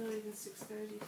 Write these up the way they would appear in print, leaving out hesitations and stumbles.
not even 6:30.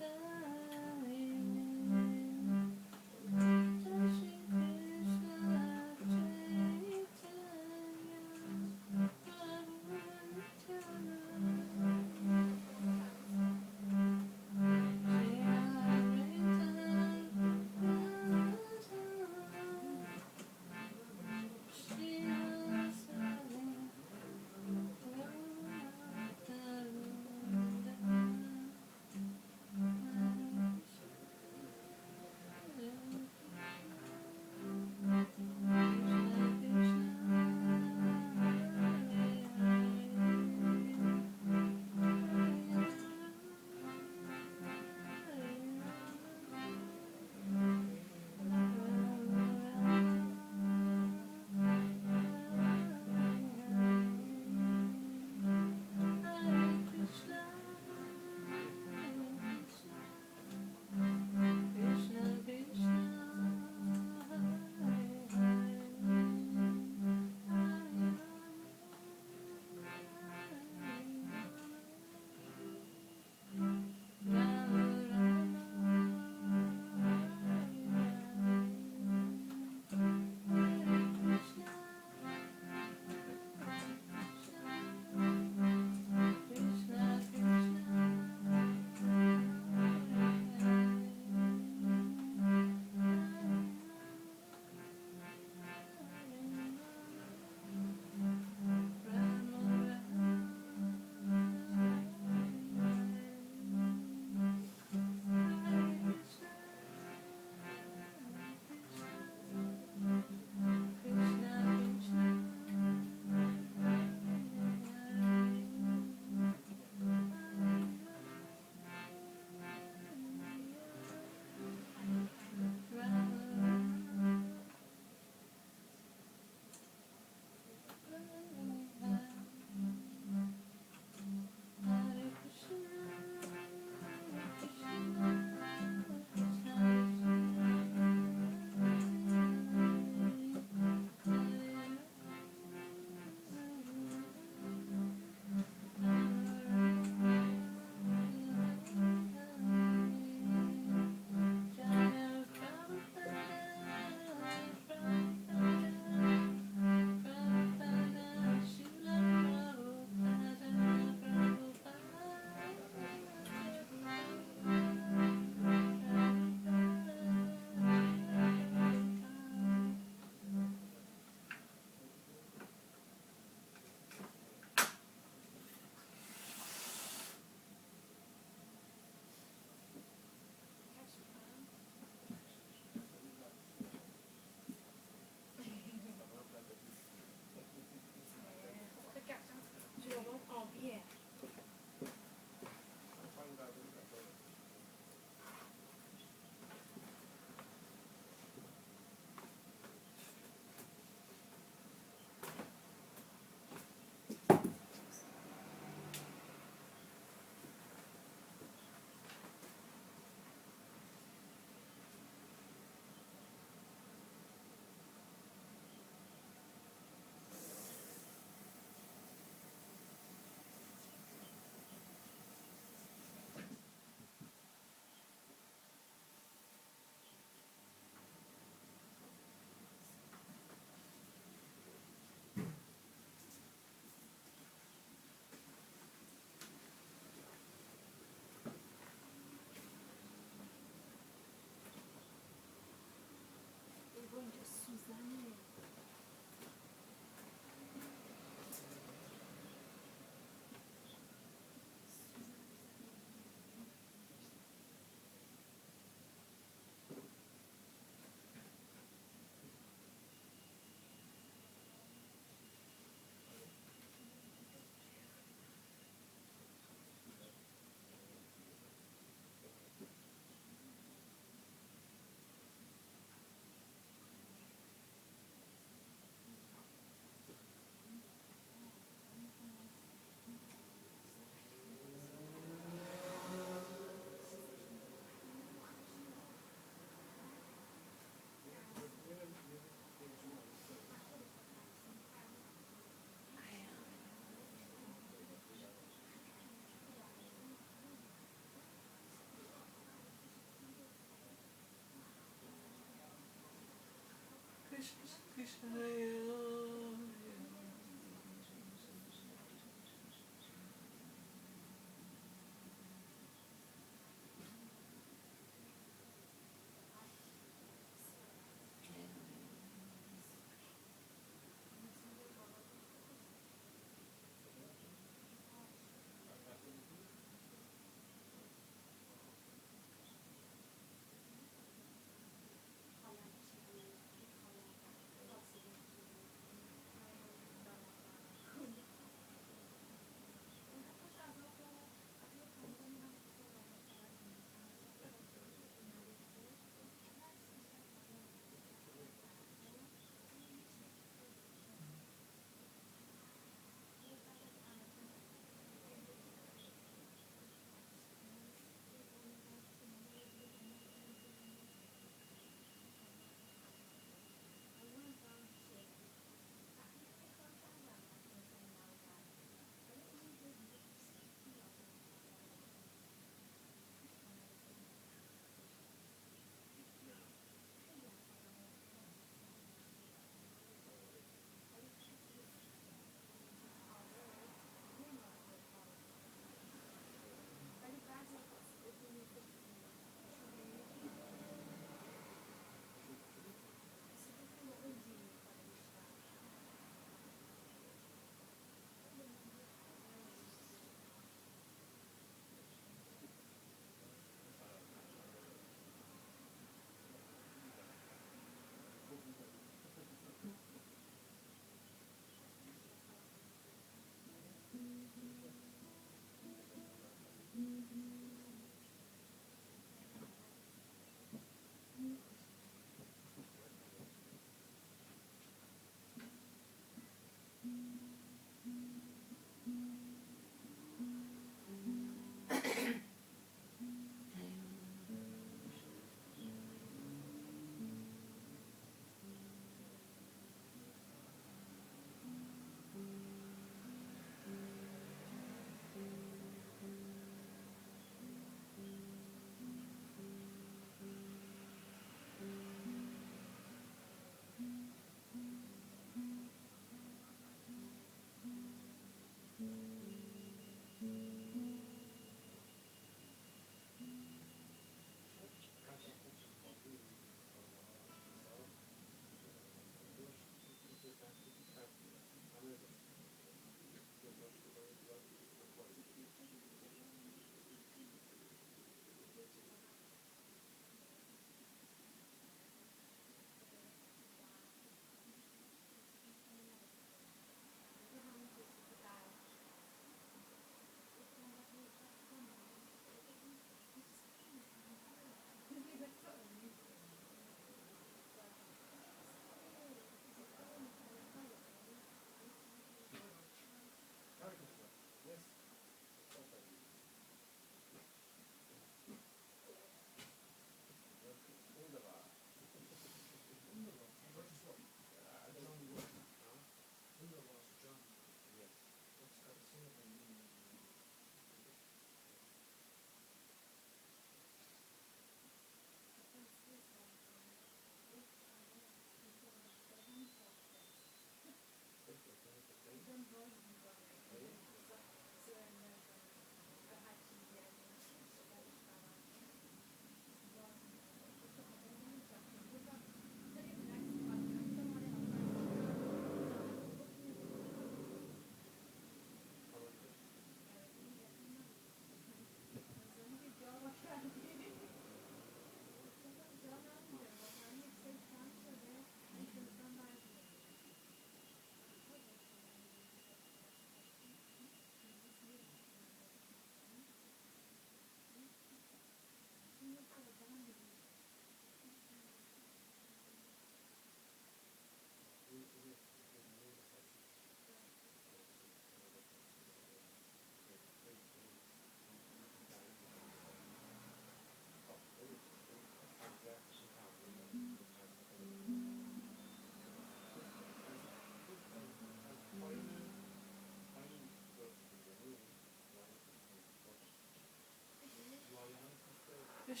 You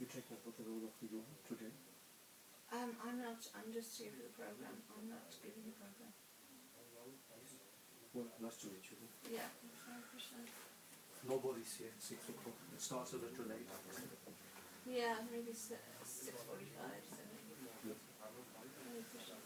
check out what the role of the yoga today? I'm not. I'm just here for the program. I'm not giving the program. Well, nice to meet you. Yeah. Hare Krishna. Nobody's here at 6 o'clock. It starts a little late. Yeah, maybe 6:45. So maybe. Yes. Hare Krishna.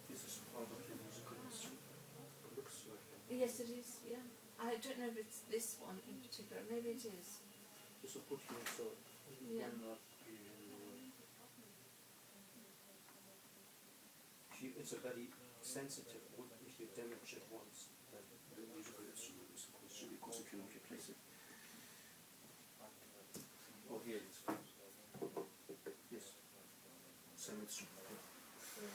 This is part of your musical instrument. It looks like that. Yes, it is. Yeah. I don't know if it's this one in particular. Maybe it is. It's a put here, so Yeah. It's a very sensitive wood. If you damage it once, then the musical instrument is supposed to, because you cannot replace it. Oh, here it is. Yes. Same instrument. Yeah.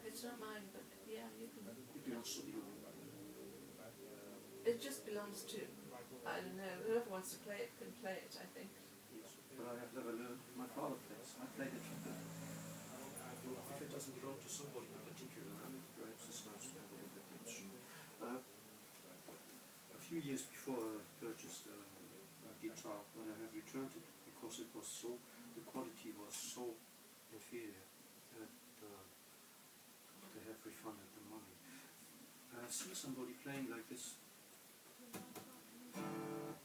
It's not mine, but yeah, you can. It belongs to you. It just belongs to, I don't know, whoever wants to play it can play it, I think. Yes. But I have never learned. My father plays. I played it from there. If it doesn't belong to somebody in particular, perhaps it's nice to have a look at the instrument. A few years before I purchased a guitar, when I have returned it, because it was so, the quality was so inferior that they have refunded the money. I see somebody playing like this,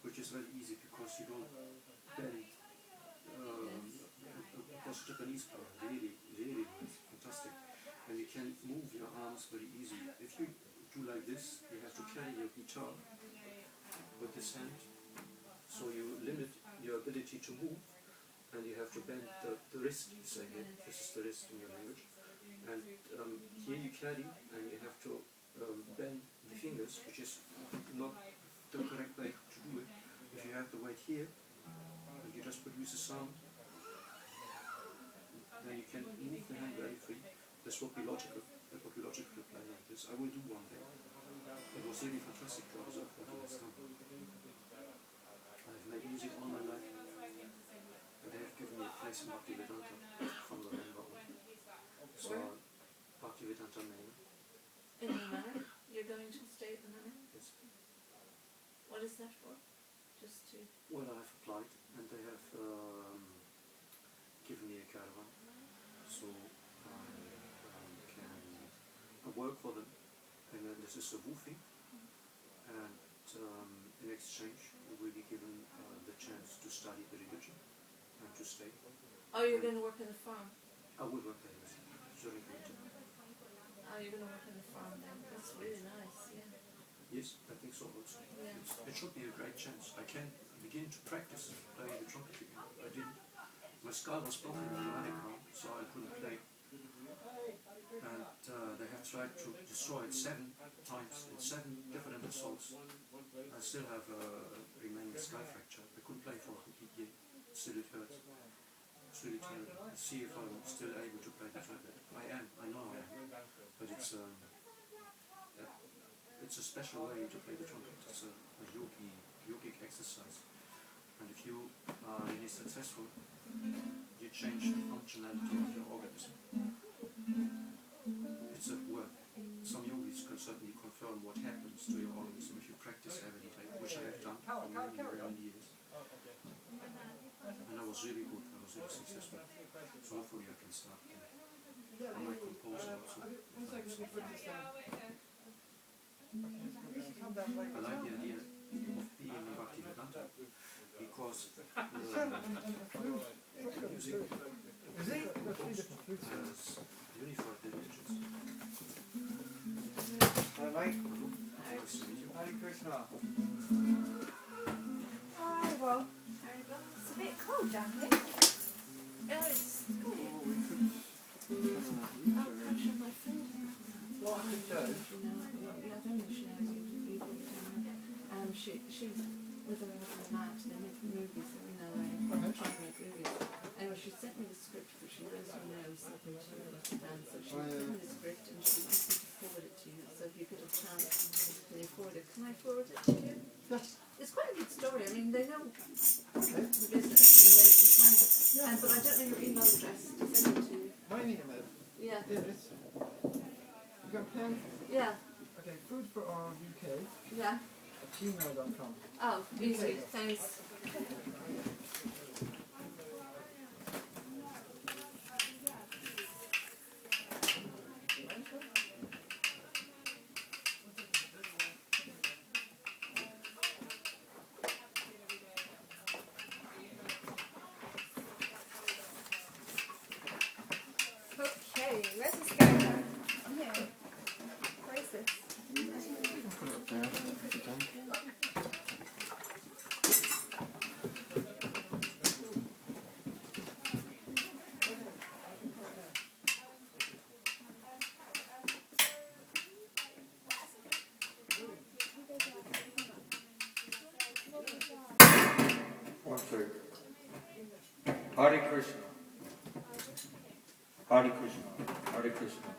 which is very easy because you don't bend. It was Japanese player, really, really nice, fantastic. And you can move your arms very easily. If you do like this, you have to carry your guitar with this hand, so you limit your ability to move, and you have to bend the wrist, you say here. This is the wrist in your language. And here you carry, and you have to bend the fingers, which is not the correct way to do it. If you have the weight here, and you just produce a sound, then you can move the hand very free. This would be logical. That would be logical to play like this. I will do one day. It was really fantastic to observe what he has done. I've made music all my life, and they have given me a place in Bhaktivedanta from November on. So, Bhaktivedanta name. In the manor? You're going to stay at the manor? Yes. What is that for? Just to... Well, I've applied, and they have given me a caravan, so I can work for them. And then this is a woofing, and in exchange you will be given the chance to study the religion and to stay. Oh, you're going to work in the farm? I will work there during the winter. Oh, you're going to work in the farm then? That's really nice, yeah. Yes, I think so also. Yeah. It should be a great chance. I can begin to practice playing the trumpet again. I didn't. My skull was broken in the running round, so I couldn't play. And they have tried to destroy it 7 times in 7 different assaults. I still have a remaining skull fracture. I couldn't play for a complete year. Still it hurts. It's really terrible. I see if I'm still able to play the trumpet. I am. I know I am. But it's a special way to play the trumpet. It's a yogic exercise. And if you are really successful, you change the functionality of your organism. It's a work. Some yogis can certainly confirm what happens to your organism if you practice every day, which I have done for many years. And I was really good. I was really successful. So hopefully I can I like the idea of being a Bhaktivedanta because music Is it? Got 3 different flutes. has unified the religions. Hi mate. Nice to meet you. Hare Krsna. Alright, well, it's a bit cold down here. Oh, it's cool. I'll crash on my food. What I could do? I don't know if she knows you people down there. She's with her husband Matt, they make movies in LA, trying to make movies. Anyway, she sent me the script, but she knows who knows something to dance, so she sent me the script and she asked me to forward it to you. So if you get a chance, can you forward it? Can I forward it to you? Yes. It's quite a good story. I mean, they know Okay. the business, and but I don't know your email address to send it to you. My email. Yeah. It is. You got a pen? Yeah. Okay, food for our UK Yeah. at gmail.com. Oh, easy. Thanks. Okay, where's this going? I'm here. Where is this? You can put it up there if you can. One, two. Hare Krishna. Hare Krishna. Hare Krishna.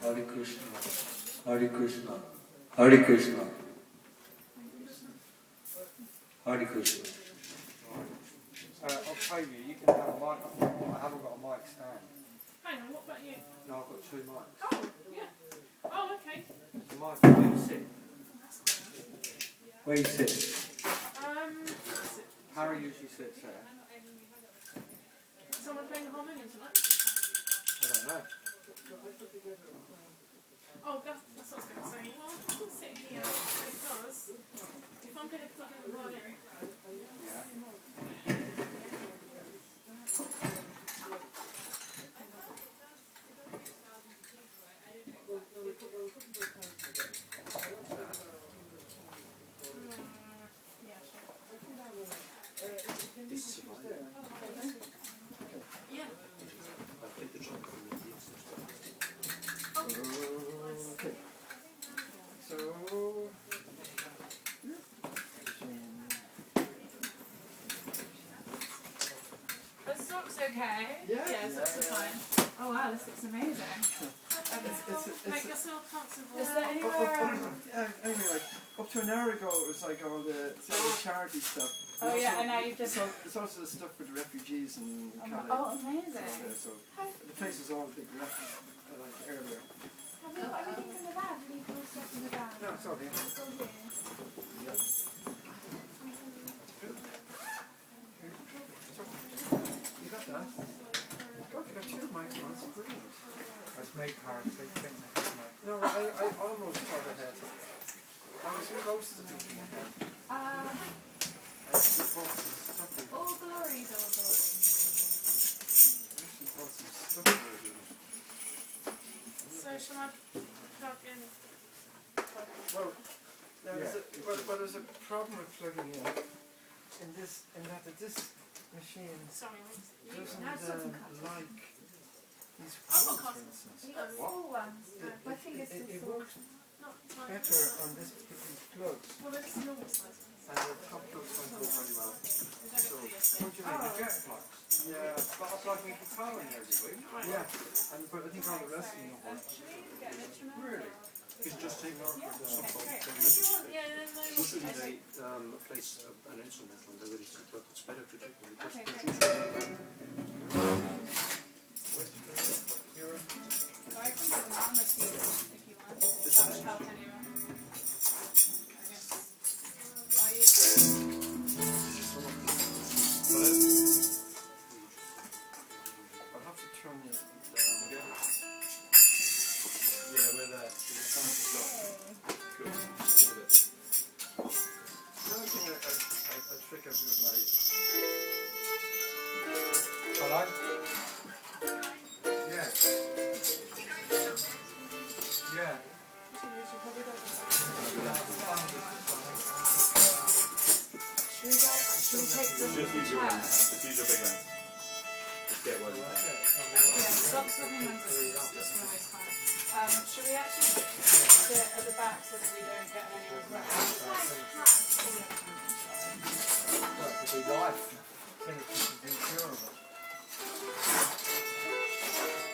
Hare Krishna. Hare Krishna. Hare Krishna. Hare Krishna. I'll pay you. You can have a mic. I haven't got a mic stand. Hang on, what about you? No, I've got 2 mics. Oh, yeah. Oh, okay. The mic, where you sit? Where you sit? Harry usually sits there. Is someone playing the harmonium tonight? I don't know. Oh, that's what I was going to say. Well, I can sit here because if I'm going to plug in the violin, yeah, sure. This is fine. Yeah. I'll take the job from the Okay. So. This looks okay. Yeah. Yeah, this looks fine. Oh wow, this looks amazing. Make yourself comfortable. Is there anywhere? Anyway, like up to an hour ago, it was like all the charity stuff. Oh yeah, and now you've just. It's also the stuff for the refugees and Ukalele. Oh, amazing. So the place was all a big wreck like earlier. Have you got everything from the bag? Have you got stuff in the bag? No, it's all here. It's all here. Yeah. You got that? God, you got 2 microphones. Brilliant. Let's make hard. No, I almost thought ahead. I was close to thinking ahead. I actually bought some stuff. All glories, all glories. I actually bought some stuff for you. So shall I plug in? Well, there's a problem with plugging in that this machine Sorry, doesn't Have something cut. like these I've got ones, for cutters. instance. You got full ones. My fingers It still sore. works Not like better on this particular plugs, well, it's normal size. and the top plugs don't go very well. There's So, only 3 yesterday. what do you mean? The jet plugs? Yeah, but I'm plugging the power in there, do we? Yeah, but I think all the rest of them don't work. Get a metronome. Really? It's just taking off for the so-called If you want, yeah, then no. usually they place an instrument on the ready but it's better to take one because Okay, the great. usually You're So I can put them on the TV if you want. That would help anyway. I guess. Are you? I'll have to turn you down. yeah, with some stuff. use your hands. Just use your big hands. Just get where you can. Yeah, stop swapping hands. That's what I always find. Should we actually sit at the back so that we don't get anyone's breath? Well, it could be life. Tinnitus is incurable.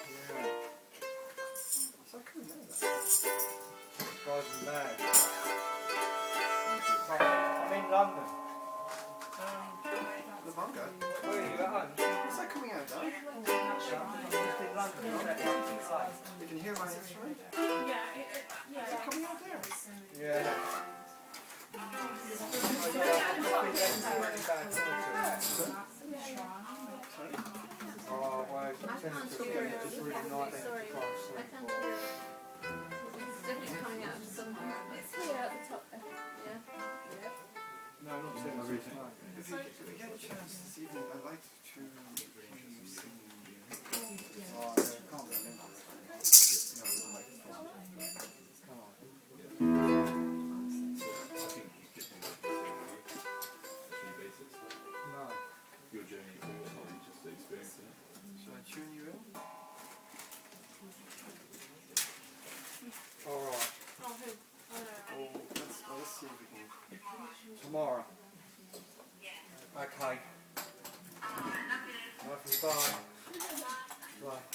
Yeah. So cool, isn't it? Drives me mad. I'm in London. The bunker? Where are you at home? Is that coming out, though? In London, not that outside. You can hear my instrument? Yeah, Is it coming out there? Yeah. Oh, well, it's really nice. Sorry, I can't hear it. It's definitely coming out somewhere. It's here at the top there. Yeah. No, not saying the reason. If you get a chance this evening, I'd like to hear you sing. Oh, I can't remember. Come on. No. Your journey through time, just experiencing it. Should I tune you in? Alright. Oh, who? Well, let's see if we can. Tomorrow. Okay. Love you, bye. Right.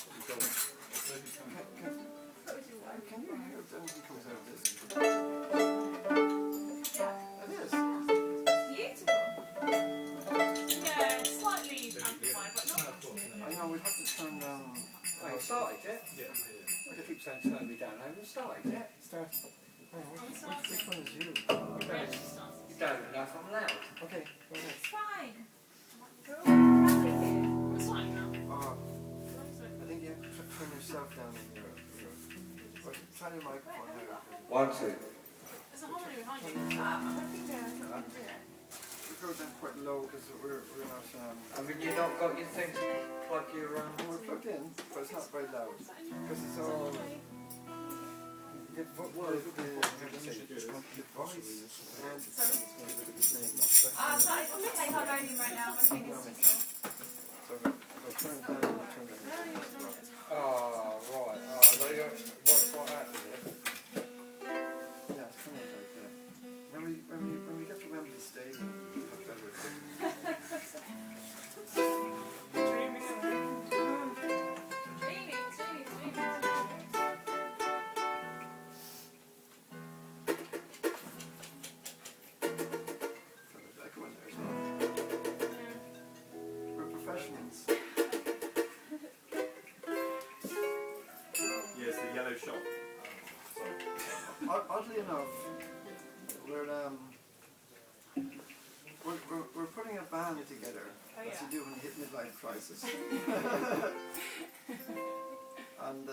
Can you hear if anything comes out of this? It is. Beautiful. Yeah, slightly amplified, but not. I know we have to turn down. Oh, you started yet? Yeah. I keep saying turn me down. I haven't started yet. Start. Which one is you? You don't know if I'm loud. Okay, go ahead. It's fine. We're all happy here. It's fine now. I think you have to turn yourself down in your try your microphone here. 1, 2. There's a harmony behind you. I'm hoping there. I can do it. We go down quite low because we're not. I mean, you've not got your thing to plug your. We're plugged in, but it's not very loud because it's all. The voice and So I can't go anywhere right now. My fingers too sore. so I'll turn it down and turn it down. Oh, right. What's what happened here? Yeah, it's kind of like that. When we get to Wembley Stadium, we have better. We're professionals. Yes, the yellow shop. Oddly enough, we're putting a band together, as you do when you hit midlife crisis. And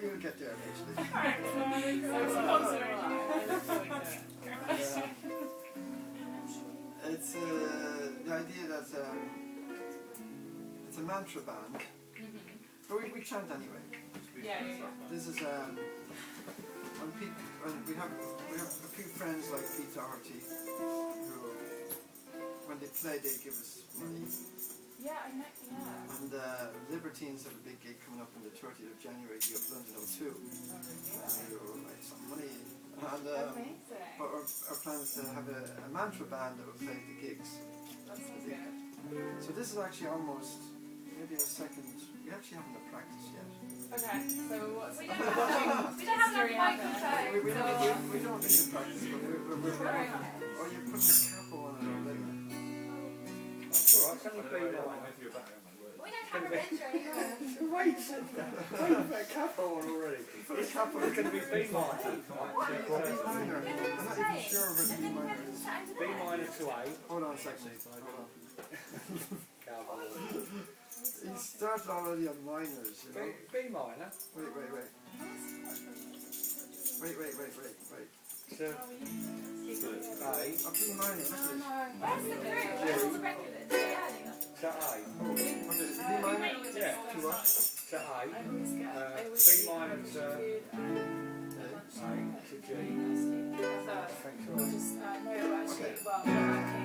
you'll get there eventually. It's the idea that it's a mantra band, but we chant anyway. This is when we have a few friends like Pete Doherty who, when they play, they give us money. Yeah, I know. Yeah. And Libertines have a big gig coming up on the 30th of January here at London 02. And we will make some money. And but our plan is to have a mantra band that will play the gigs. So this is actually almost maybe a second. We actually haven't a practice yet. Okay, so what's We don't have enough microphones. We don't need to practice, but we're oh, you're putting a cap on it already. That's alright, it's only B9. We don't have a range anymore. Wait, put a cap on already. Put a cap on It's it. going to be B minor. B minor. I'm not even sure what B minor is. B minor to A. Hold on a second. Hold on. Cowboy. He started already on minors, you know. B minor. Wait. So, A. Oh, B minor, listen. Where's the group? Where's the record? To A. B minor? Yeah. To what? To A. B minor to A to G. we'll just, no, actually, well, we're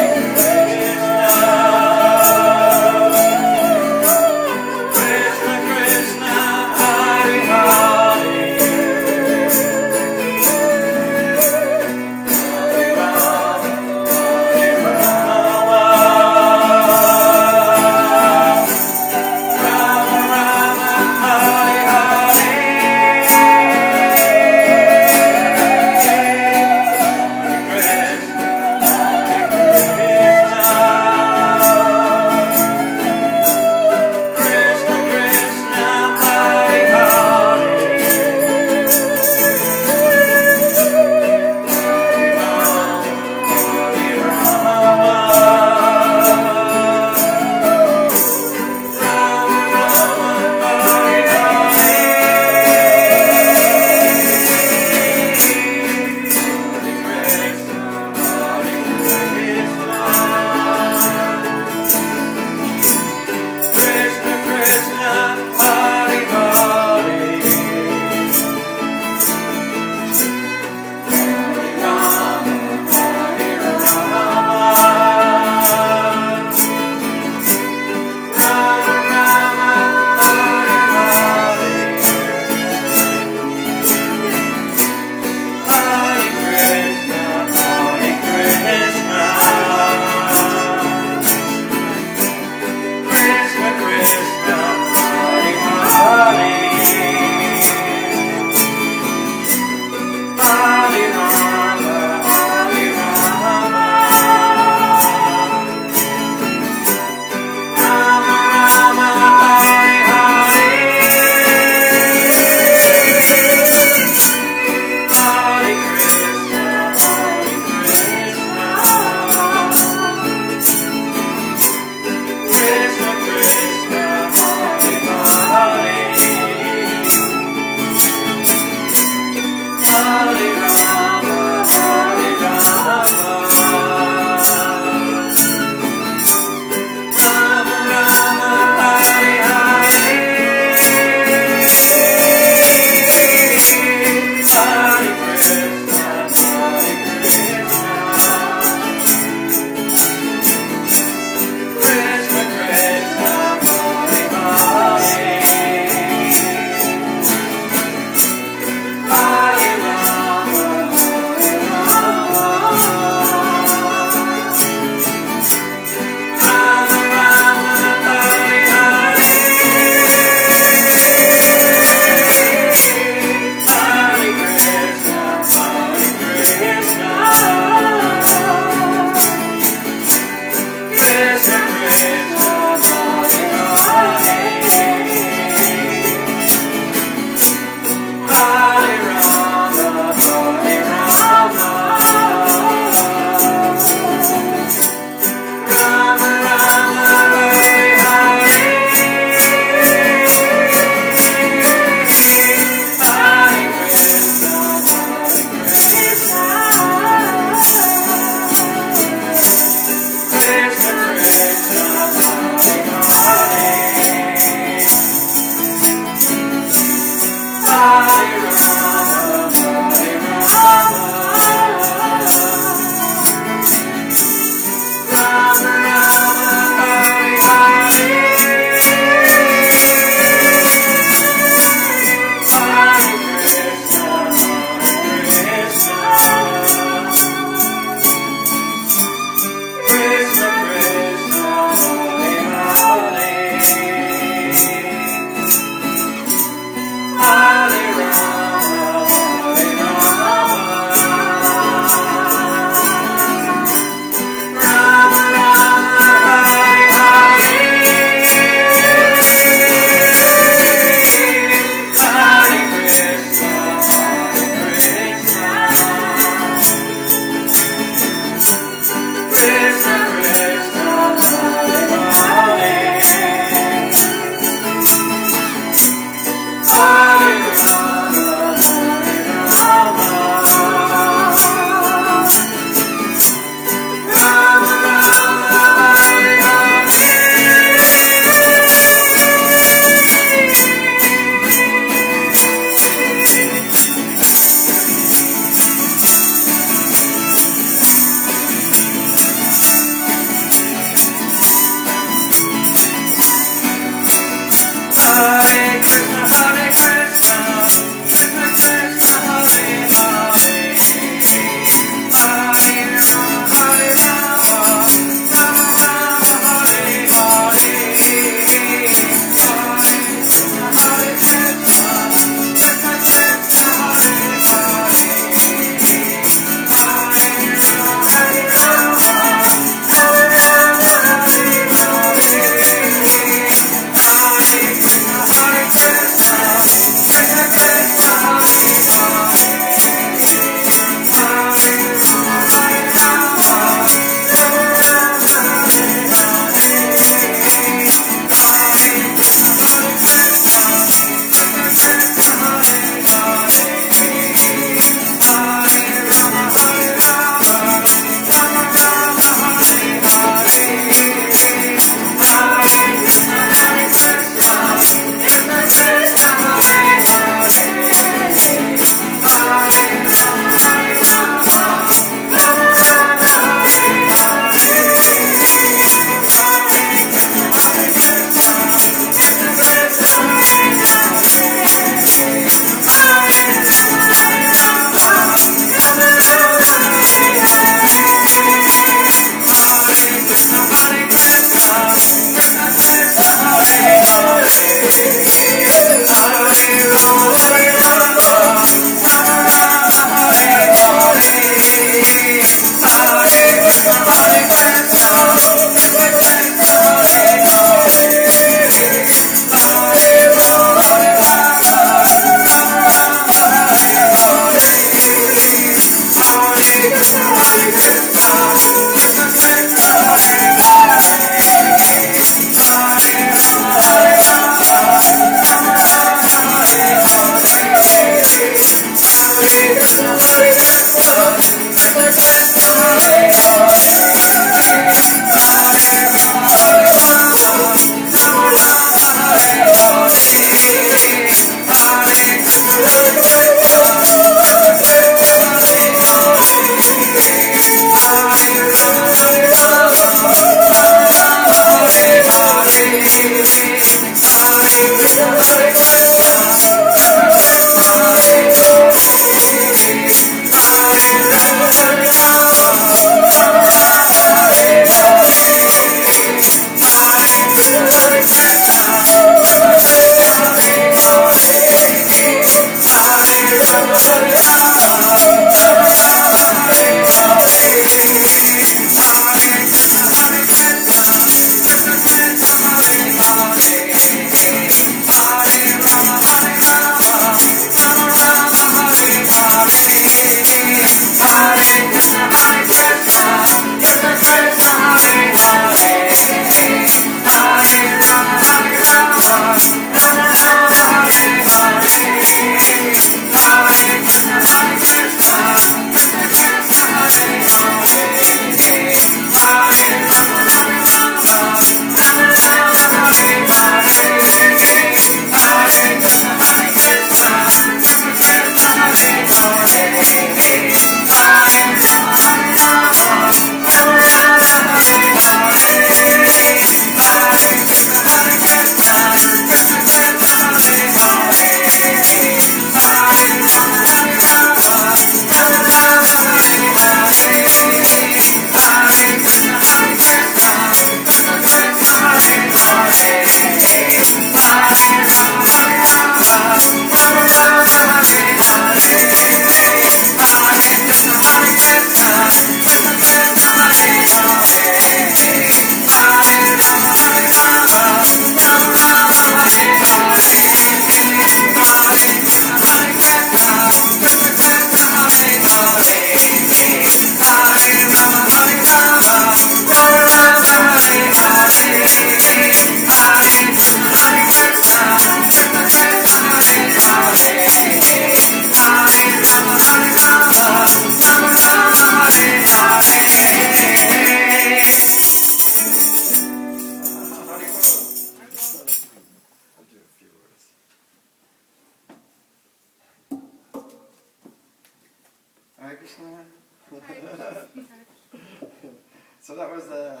So that was the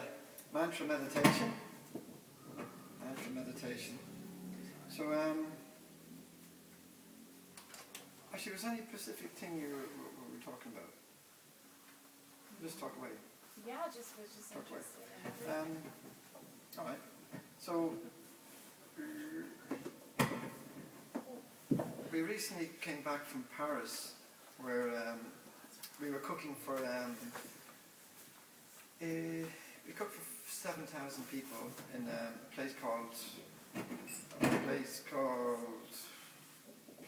mantra meditation. Mantra meditation. So, actually, was there any specific thing you were talking about? Just talk away. Yeah, was just talk interested away. All right. So, we recently came back from Paris, where we were cooking for. We cooked for 7,000 people in a place called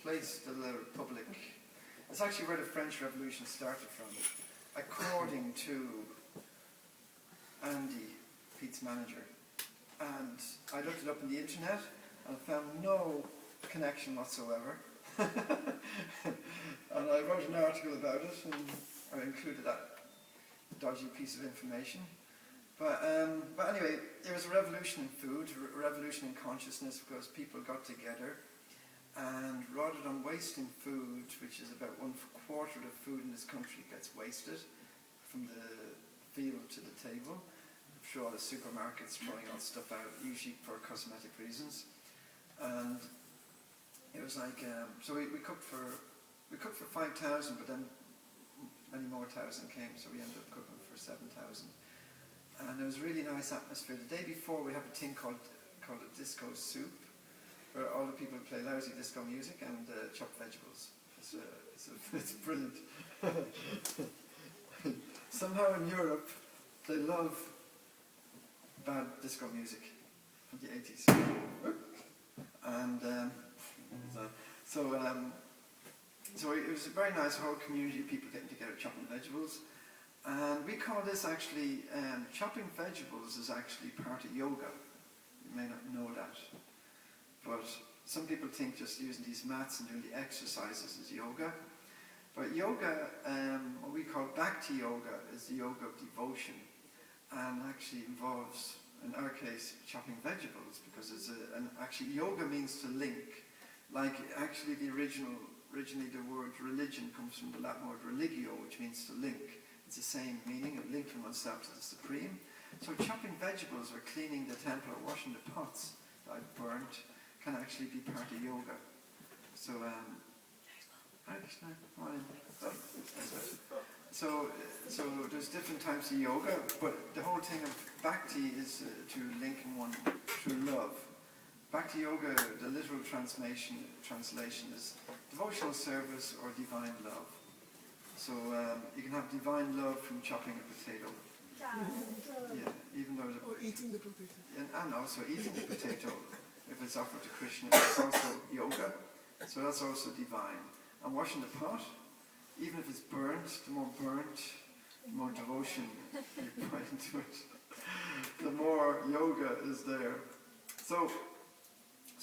Place de la République. It's actually where the French Revolution started from, according to Andy, Pete's manager. And I looked it up on the internet and found no connection whatsoever. And I wrote an article about it, and I included that dodgy piece of information. But anyway, it was a revolution in food, a revolution in consciousness, because people got together, and rather than wasting food, which is about 1/4 of the food in this country gets wasted from the field to the table. I'm sure all the supermarkets throwing all stuff out, usually for cosmetic reasons. And it was like, so we cooked for 5,000, but then many more thousand came, so we ended up cooking for 7,000. And it was a really nice atmosphere. The day before we have a thing called a disco soup, where all the people play lousy disco music and chop vegetables. It's brilliant. Somehow in Europe, they love bad disco music from the 80s. And so it was a very nice whole community of people getting together chopping vegetables. And we call this actually, chopping vegetables is actually part of yoga. You may not know that. But some people think just using these mats and doing the exercises is yoga. But yoga, what we call Bhakti yoga, is the yoga of devotion. And actually involves, in our case, chopping vegetables, because it's actually yoga means to link. Like actually originally the word religion comes from the Latin word religio, which means to link. It's the same meaning of linking oneself to the Supreme. So chopping vegetables or cleaning the temple or washing the pots that I've burnt can actually be part of yoga. So, Hare Krishna, come on in. So there's different types of yoga, but the whole thing of bhakti is to link one through love. Bhakti yoga, the literal translation is devotional service or divine love. So you can have divine love from chopping a potato. Yeah, even though or eating the potato. And also eating the potato, if it's offered to Krishna, it's also yoga. So that's also divine. And washing the pot, even if it's burnt, the more devotion you put into it, the more yoga is there. So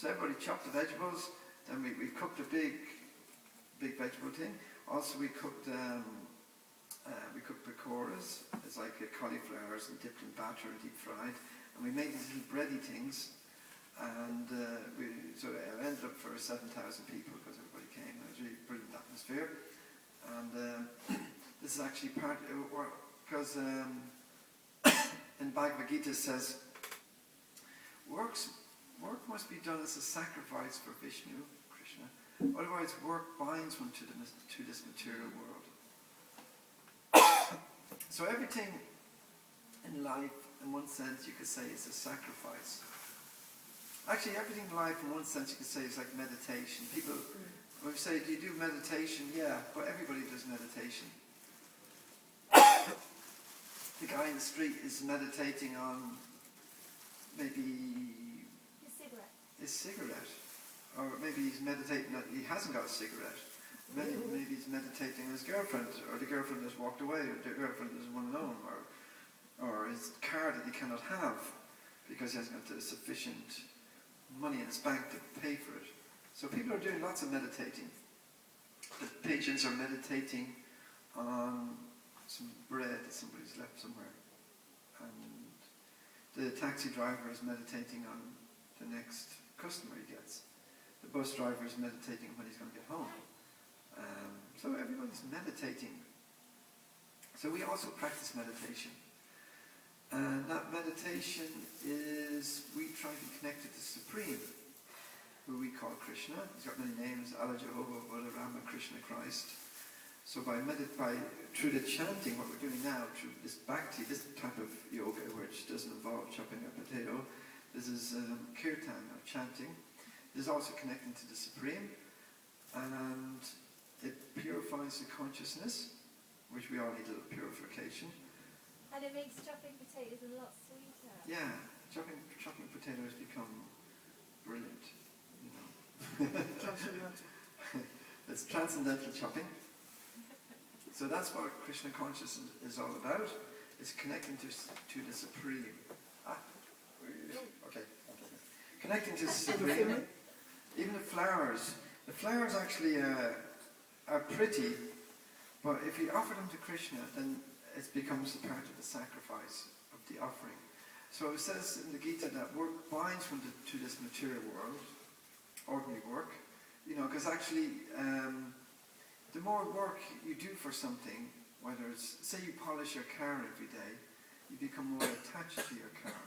everybody chopped the vegetables, then we cooked a big vegetable thing. Also we cooked pakoras. It's like cauliflowers and dipped in batter and deep fried. And we made these little bready things. And so it ended up for 7,000 people because everybody came. It was a really brilliant atmosphere. And this is actually part, because in Bhagavad Gita it says, work must be done as a sacrifice for Vishnu, Krishna. Otherwise work binds one to this material world. So everything in life, in one sense, you could say is a sacrifice. Actually, everything in life, in one sense, you could say is like meditation. People, when we say, do you do meditation? Yeah, but everybody does meditation. The guy in the street is meditating on maybe his cigarette. Or maybe he's meditating that he hasn't got a cigarette. Maybe he's meditating on his girlfriend, or the girlfriend has walked away, or the girlfriend is one alone, or his car that he cannot have because he hasn't got the sufficient money in his bank to pay for it. So people are doing lots of meditating. The pigeons are meditating on some bread that somebody's left somewhere. And the taxi driver is meditating on the next customer he gets. The bus driver is meditating when he's going to get home. So everybody's meditating. So we also practice meditation. And that meditation is, we try to be connected to Supreme, who we call Krishna. He's got many names, Allah, Jehovah, Buddha, Rama, Krishna, Christ. So through the chanting, what we're doing now, through this bhakti, this type of yoga, which doesn't involve chopping a potato, this is kirtan, or chanting. This is also connecting to the Supreme, and it purifies the consciousness, which we all need a little purification. And it makes chopping potatoes a lot sweeter. Yeah, chopping potatoes become brilliant, you know. Transcendental. It's transcendental chopping. So that's what Krishna consciousness is all about. It's connecting to the Supreme. Okay. Connecting to the Supreme. Even the flowers actually are pretty, but if you offer them to Krishna, then it becomes a part of the sacrifice of the offering. So it says in the Gita that work binds one to this material world, ordinary work, you know, because actually the more work you do for something, whether it's, say you polish your car every day, you become more attached to your car.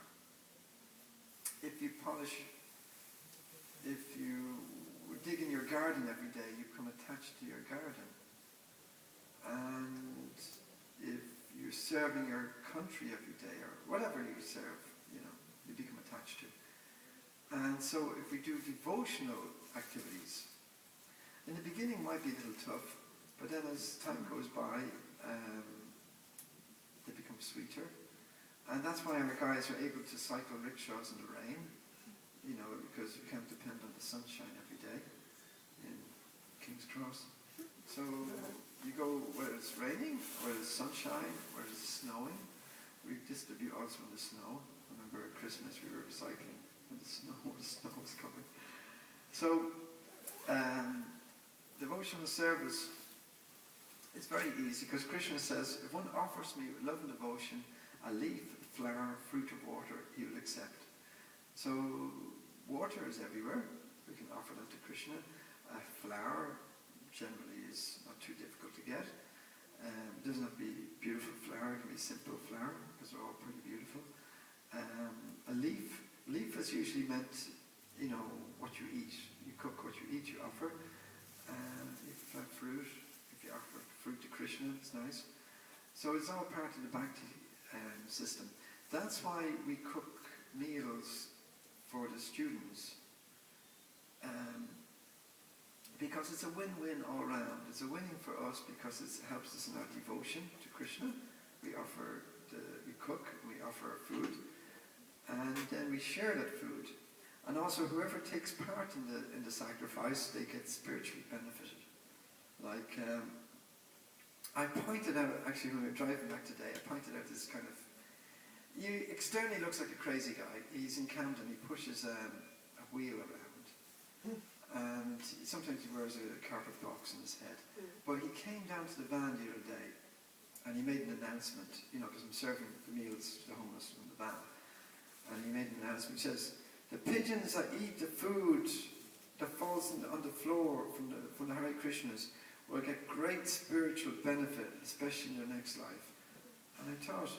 If you dig in your garden every day, you become attached to your garden. And if you're serving your country every day, or whatever you serve, you know, you become attached to. And so if we do devotional activities, in the beginning it might be a little tough, but then as time goes by, they become sweeter. And that's why our guys are able to cycle rickshaws in the rain, because you can't depend on the sunshine every day in King's Cross. So you go where it's raining, where it's sunshine, where it's snowing. We distribute also in the snow. I remember at Christmas we were cycling in the snow was coming. So devotional service is very easy because Krishna says, if one offers me with love and devotion, a leaf, flower, fruit or water, he will accept. So water is everywhere. We can offer that to Krishna. A flower generally is not too difficult to get. It doesn't have to be beautiful flower, it can be simple flower because they're all pretty beautiful. A leaf is usually meant, what you eat. You cook what you eat, you offer. If you have fruit, if you offer fruit to Krishna, it's nice. So it's all part of the bhakti system. That's why we cook meals for the students. Because it's a win-win all around. It's a winning for us because it helps us in our devotion to Krishna. We cook, we offer our food, and then we share that food. And also whoever takes part in the sacrifice, they get spiritually benefited. Like, I pointed out, actually when we were driving back today, I pointed out this kind of, he externally looks like a crazy guy. He's in Camden, he pushes a wheel around. And sometimes he wears a carpet box on his head. But he came down to the van the other day and he made an announcement, because I'm serving the meals to the homeless in the van. And he made an announcement. He says, the pigeons that eat the food that falls on the floor from the Hare Krishnas will get great spiritual benefit, especially in their next life. And I thought,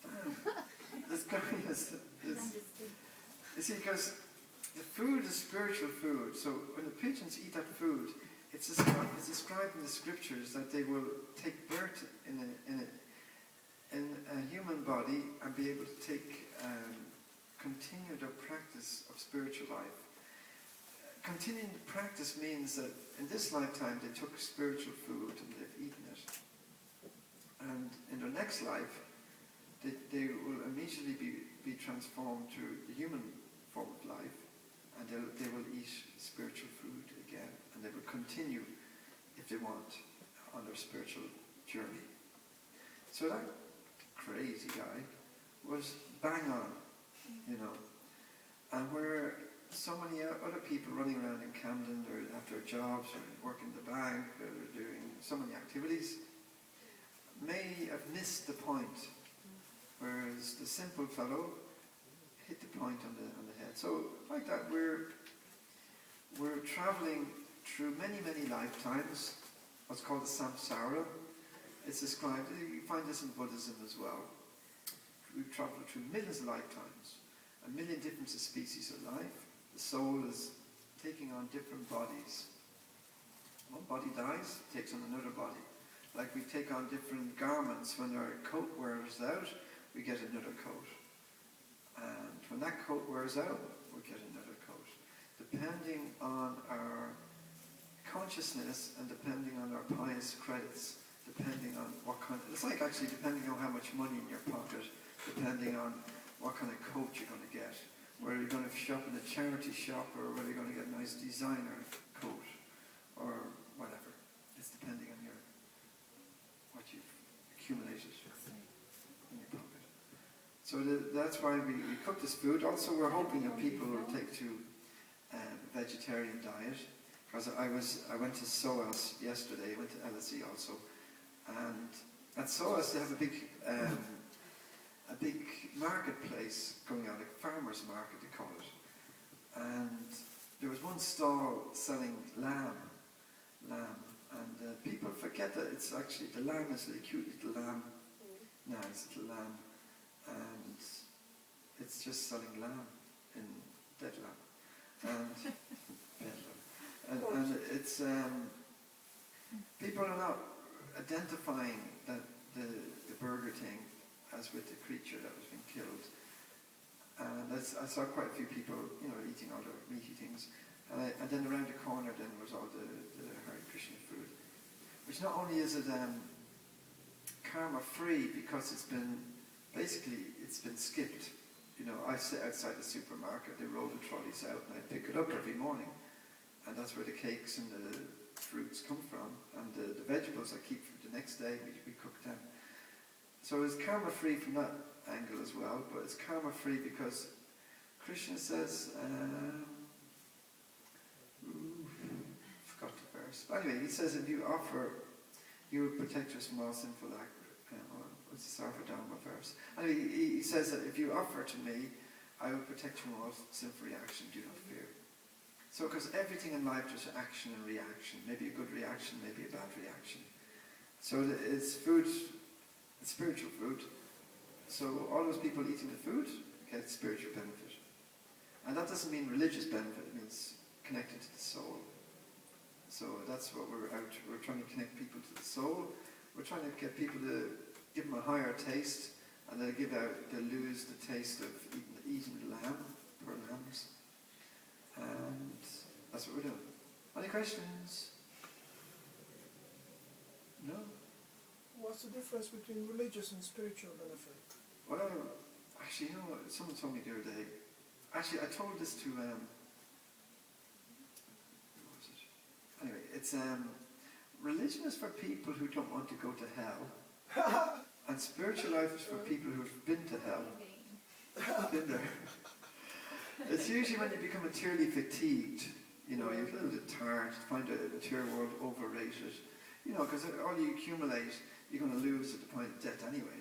damn, this guy is you see, because the food is spiritual food. So when the pigeons eat that food, it's described in the scriptures that they will take birth in a human body and be able to continue their practice of spiritual life. Continuing the practice means that in this lifetime they took spiritual food and they've eaten it. And in their next life, they will immediately be transformed to the human form of life, and they will eat spiritual food again, and they will continue, if they want, on their spiritual journey. So that crazy guy was bang on, and where so many other people running around in Camden, they're at their jobs, or working in the bank, or they're doing so many activities, may have missed the point, whereas the simple fellow hit the point on the head. So like that, we're traveling through many, many lifetimes, what's called the samsara. It's described, you find this in Buddhism as well. We've traveled through millions of lifetimes, a million different species of life. The soul is taking on different bodies. One body dies, takes on another body. Like we take on different garments. When our coat wears out, we get another coat. And when that coat wears out, we get another coat. Depending on our consciousness and depending on our pious credits, depending on what kind of, it's like actually depending on how much money in your pocket, depending on what kind of coat you're going to get. Whether you're going to shop in a charity shop or whether you're going to get a nice designer coat or whatever. It's depending on what you've accumulated in your pocket. So that's why we cook this food. Also, we're hoping that people will take to a vegetarian diet. Because I went to SOAS yesterday. I went to LSE also, and at SOAS they have a big marketplace going on, like farmers market they call it. And there was one stall selling lamb, and people forget that it's actually, the lamb is a cute little lamb, nice little lamb, and it's just selling lamb, in dead lamb, and and it's, people are not identifying that the burger thing as with the creature that was being killed. And I saw quite a few people, eating all the meaty things. And then around the corner then was all the Hare Krishna food. Which not only is it karma free because it's been skipped. I sit outside the supermarket, they roll the trolleys out and I pick it up every morning. And that's where the cakes and the fruits come from. And the vegetables I keep for the next day, we cook them. So it's karma free from that angle as well, but it's karma free because Krishna says, forgot the verse. But anyway, he says if you offer, you will protect us from all sinful acts. What's the Sarvadharma verse? Anyway, he says that if you offer to me, I will protect you from all sinful reaction, do not fear. So, because everything in life is action and reaction. Maybe a good reaction, maybe a bad reaction. So it's food, it's spiritual food. So all those people eating the food get spiritual benefit. And that doesn't mean religious benefit, it means connected to the soul. So that's what we're trying to connect people to the soul. We're trying to get people to give them a higher taste, and they lose the taste of eating lamb, poor lambs. And that's what we're doing. Any questions? No? What's the difference between religious and spiritual benefit? Well, actually, someone told me the other day. Actually, I told this to, what was it? Anyway, it's, religion is for people who don't want to go to hell. And spiritual life is for people who've been to hell. Been there. It's usually when you become materially fatigued, you're a little bit tired, find the material world overrated, because all you accumulate, you're going to lose at the point of death anyway.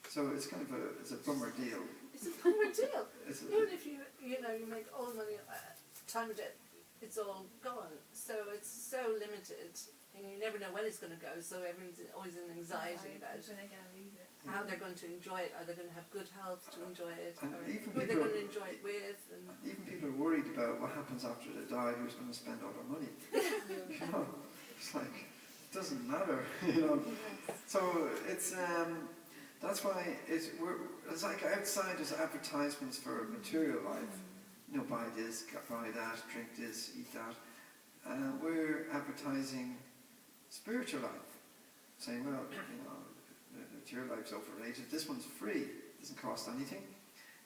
So it's kind of it's a bummer deal. It's a bummer deal. Even if you make all the money, time of death, it's all gone. So it's so limited. And you never know when it's going to go, so everyone's always in anxiety about how they're going to enjoy it. Are they going to have good health to enjoy it? Or who are they going to enjoy it with? And even people are worried about what happens after they die, who's going to spend all their money. It's like, it doesn't matter, So it's, that's why it's like outside there's advertisements for material life. Buy this, buy that, drink this, eat that. We're advertising spiritual life, saying, well, the material life's overrated. This one's free. It doesn't cost anything.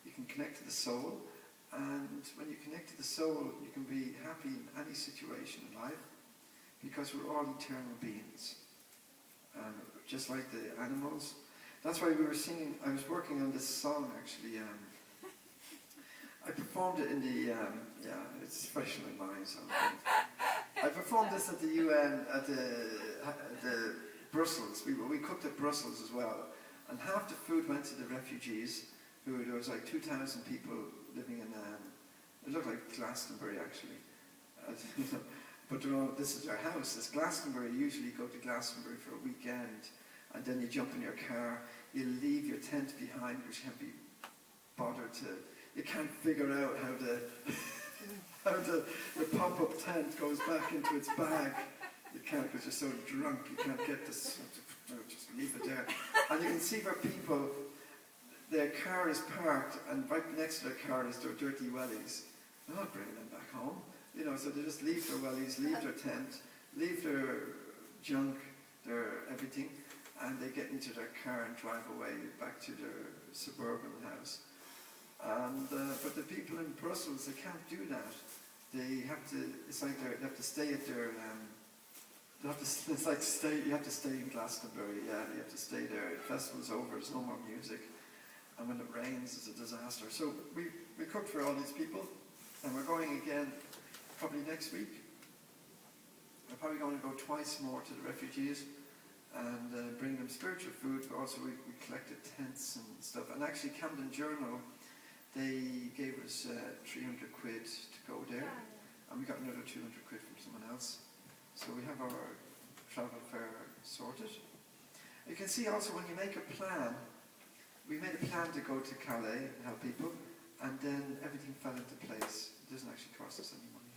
You can connect to the soul, and when you connect to the soul, you can be happy in any situation in life, because we're all eternal beings, just like the animals. That's why we were singing. I was working on this song actually. I performed it in the it's fresh in my mind. So I performed this at the UN, at the Brussels. We cooked at Brussels as well. And half the food went to the refugees, there was like 2,000 people living in, it looked like Glastonbury actually. But this is their house. This Glastonbury, you usually go to Glastonbury for a weekend, and then you jump in your car, you leave your tent behind, which you can't be bothered to, you can't figure out how the pop-up tent goes back into its bag. You can't, because you're so drunk, you can't get this, just leave it there. And you can see where people, their car is parked, and right next to their car is their dirty wellies. They're not bringing them back home. So they just leave their wellies, leave their tent, leave their junk, their everything, and they get into their car and drive away back to their suburban house. And but the people in Brussels, they can't do that. They have to. It's like they have to stay at their. It's like you have to stay in Glastonbury. Yeah, you have to stay there. The festival's over. There's no more music, and when it rains, it's a disaster. So we cooked for all these people, and we're going again, probably next week. We're probably going to go twice more to the refugees, and bring them spiritual food. But also we collected tents and stuff. And actually, Camden Journal. They gave us 300 quid to go there, and we got another 200 quid from someone else. So we have our travel fare sorted. You can see also when you make a plan, we made a plan to go to Calais and help people, and then everything fell into place. It doesn't actually cost us any money.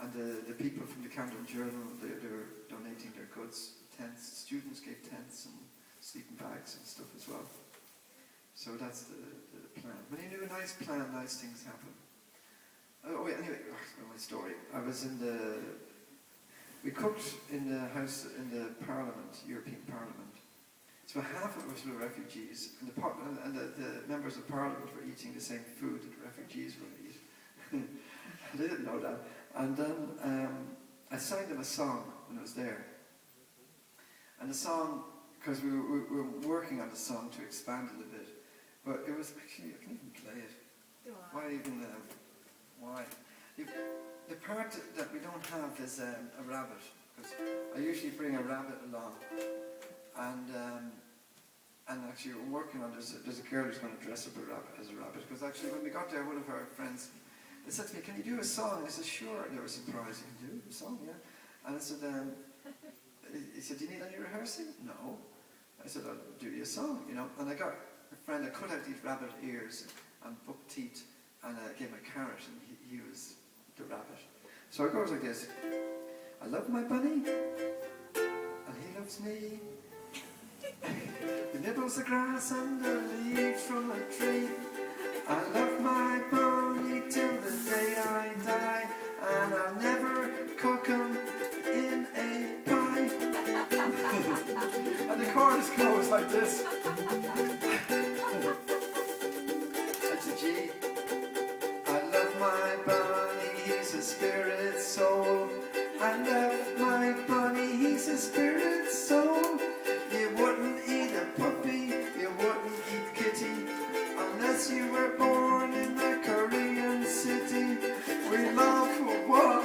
And the people from the Camden Journal, they're donating their goods, tents. Students gave tents and sleeping bags and stuff as well. So that's the plan. When you do a nice plan, nice things happen. Oh wait, anyway, my story. We cooked in the house, in the Parliament, European Parliament. So half of it was for the refugees, and the members of Parliament were eating the same food that the refugees were eating. They didn't know that. And then I sang them a song when I was there. And the song, because we were working on the song to expand it a bit, but it was actually, I can't even play it. Why even, why? The part that we don't have is a rabbit, because I usually bring a rabbit along, and actually we're working on, there's a girl who's going to dress up as a rabbit, because actually when we got there, one of our friends, they said to me, can you do a song? I said, sure. And they were surprised. You can do a song, yeah? And I said, he said, do you need any rehearsing? No. I said, I'll do you a song, you know. And I got a friend, I cut out these rabbit ears and buck teeth, and I gave him a carrot, and he was the rabbit. So it goes like this. I love my bunny, and he loves me. He nibbles the grass and the leaves from a tree. I love my bunny till the day I die, and I'll never cook him in a pie. And the chorus goes like this. That's a G. I love my bunny, he's a spirit soul. I love my bunny, he's a spirit soul. You wouldn't eat a puppy, you wouldn't eat kitty, unless you were born in a Korean city. We love one,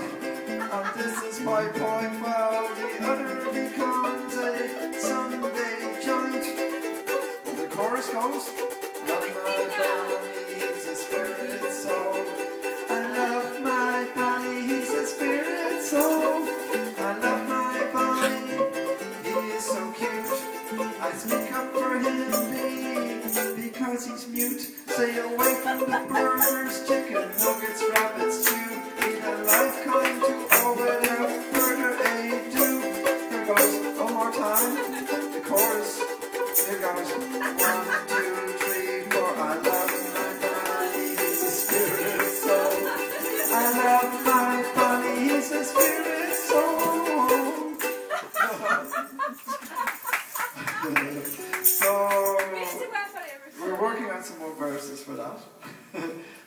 and this is my point, while the other becomes a Sunday joint. And the chorus goes, love my bunny, he's a spirit soul. I love my bunny, he's a spirit soul. I love my bunny, he is so cute. I speak up for him because he's mute. Stay away from the burgers, chicken nuggets, rabbits too. Lead a life kind to all without further ado. Here goes, one more time, the chorus. Here goes, 1, 2, 3, 4. I love my bunny, he's a spirit soul. I love my bunny, he's a spirit soul. So, we're working on some more verses for that.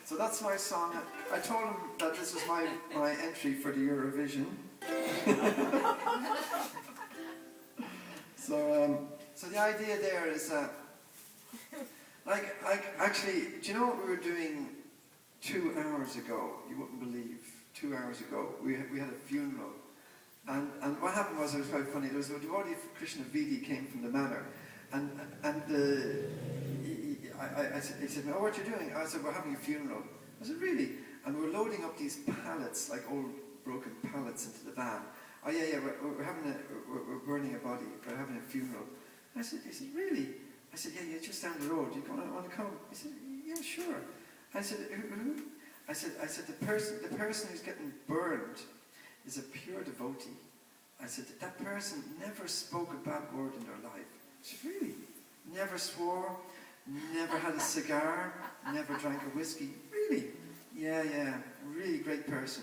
So that's my song. I told him that this was my entry for the Eurovision. So the idea there is that, like actually, do you know what we were doing 2 hours ago? You wouldn't believe. 2 hours ago, we had a funeral. And what happened was, it was quite funny, there was a devotee of Krishna Vidi came from the manor, and he said, oh, what are you doing? I said, we're having a funeral. I said, really? And we're loading up these pallets, like old broken pallets, into the van. Oh yeah, we're burning a body, we're having a funeral. He said, really? I said, yeah, just down the road, you want to come? He said, yeah, sure. I said, who? I said, the person who's getting burned is a pure devotee. I said, that person never spoke a bad word in their life. She said, really? Never swore, never had a cigar, never drank a whiskey. Really? Yeah, really great person.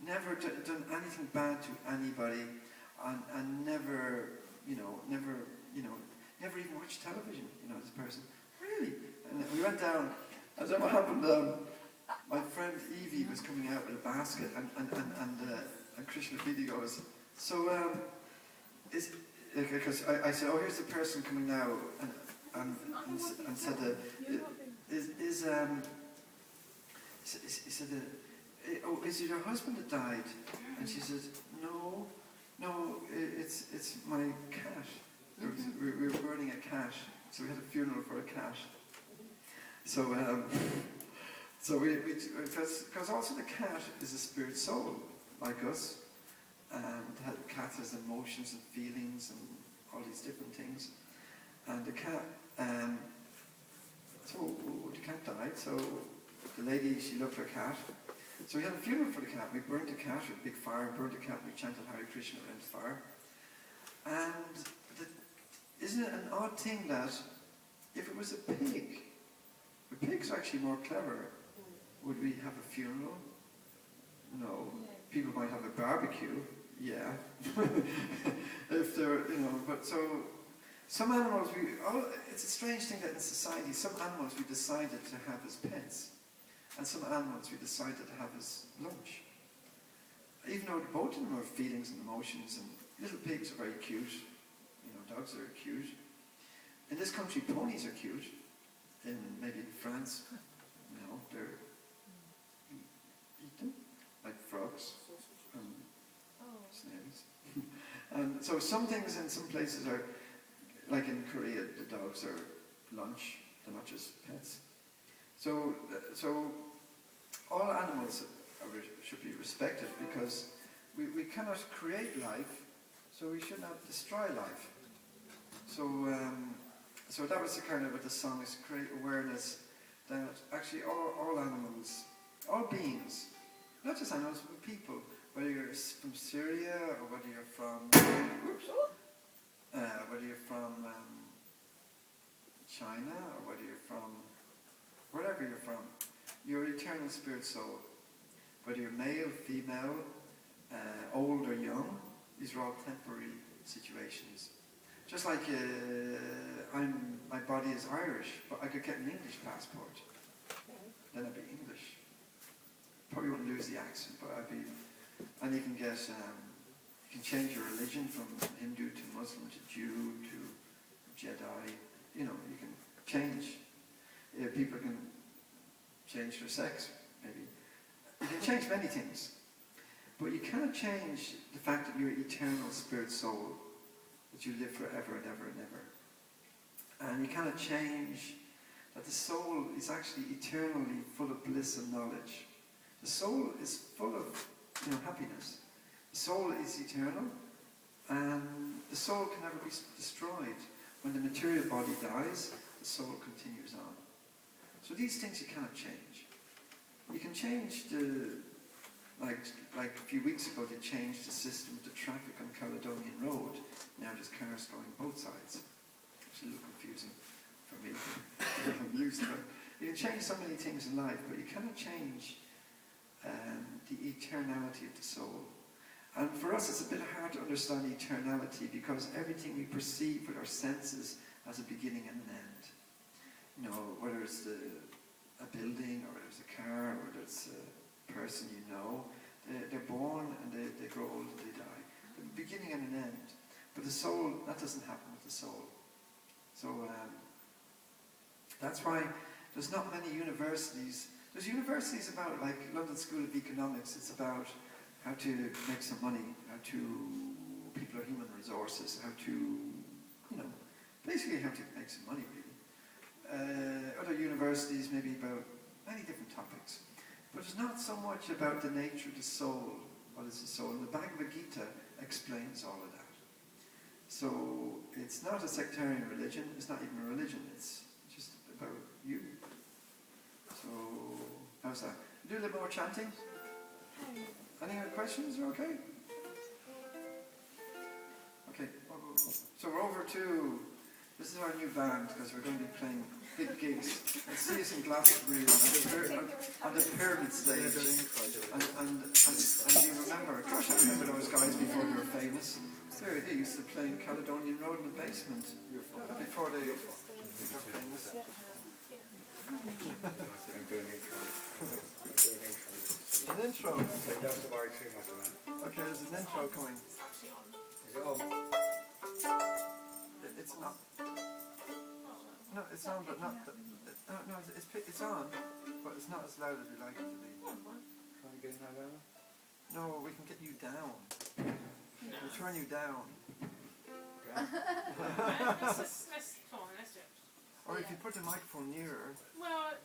Never done anything bad to anybody, and never even watched television, this person. Really? And we went down, and then what happened, my friend Evie was coming out with a basket, and Krishna Vidi goes, so, because I said, oh, here's the person coming now, and said, he said, oh, is it your husband that died? And she said, no, it's my cat. We were burning a cat, so we had a funeral for a cat. So because also the cat is a spirit soul, like us, and the cat has emotions and feelings and all these different things. And the cat, so the cat died, so the lady, she loved her cat. So we had a funeral for the cat. We burnt the cat with a big fire, burnt the cat, we chanted Hare Krishna around the fire. And isn't it an odd thing that if it was a pig, But pigs are actually more clever. Would we have a funeral? No. People might have a barbecue. Yeah. If they're, but so some animals, it's a strange thing that in society, some animals we decided to have as pets, and some animals we decided to have as lunch. Even though both of them have feelings and emotions, and little pigs are very cute, dogs are cute. In this country, ponies are cute. Maybe in France, they're eaten, like frogs and snails. And so some things in some places are, like in Korea, the dogs are lunch, they're not just pets. So all animals should be respected because we cannot create life, so we should not destroy life. So that was the kind of what the song is, create awareness that actually all animals, all beings, not just animals, but people, whether you're from Syria or whether you're from China or whether you're from wherever you're from, your eternal spirit soul, whether you're male, female, old or young, these are all temporary situations. Just like my body is Irish, but I could get an English passport. Then I'd be English. Probably wouldn't lose the accent, but I'd be. And you can get, you can change your religion from Hindu to Muslim to Jew to Jedi. You can change. People can change their sex, maybe. You can change many things, but you cannot change the fact that you're eternal spirit soul. That you live forever and ever and ever. And you cannot change that the soul is actually eternally full of bliss and knowledge. The soul is full of happiness. The soul is eternal, and the soul can never be destroyed. When the material body dies, the soul continues on. So these things you cannot change. You can change like a few weeks ago they changed the system of the traffic on Caledonian Road. Now there's cars going both sides. It's a little confusing for me. I'm used to it. You can change so many things in life, but you cannot change the eternality of the soul. And for us it's a bit hard to understand eternality because everything we perceive with our senses has a beginning and an end. Whether it's a building, or whether it's a car, or whether it's a person they're born and they grow old and they die. There's a beginning and an end. But the soul, that doesn't happen with the soul. So that's why there's not many universities. There's universities about, like London School of Economics, it's about how to make some money, people are human resources, how to, basically how to make some money really. Other universities maybe about many different topics. But it's not so much about the nature of the soul. What is the soul? And the Bhagavad Gita explains all of that. So it's not a sectarian religion, it's not even a religion, it's just about you. So, how's that? Do a little more chanting? Any other questions? Are okay? Okay, so we're over to, this is our new band, because we're going to be playing big gigs. Let's see us in Glastonbury on the pyramid stage. And you remember, gosh, I remember those guys before they were famous. They used to play in Caledonian Road in the basement before they got famous. An intro. Okay, there's an intro coming. It's not. No, it's on, but not. No, it's on, but it's not as loud as we like it to be. Can we get that louder? No, we can get you down. We'll turn you down. Let's come on, let's do it. Or if you put the microphone nearer. Well.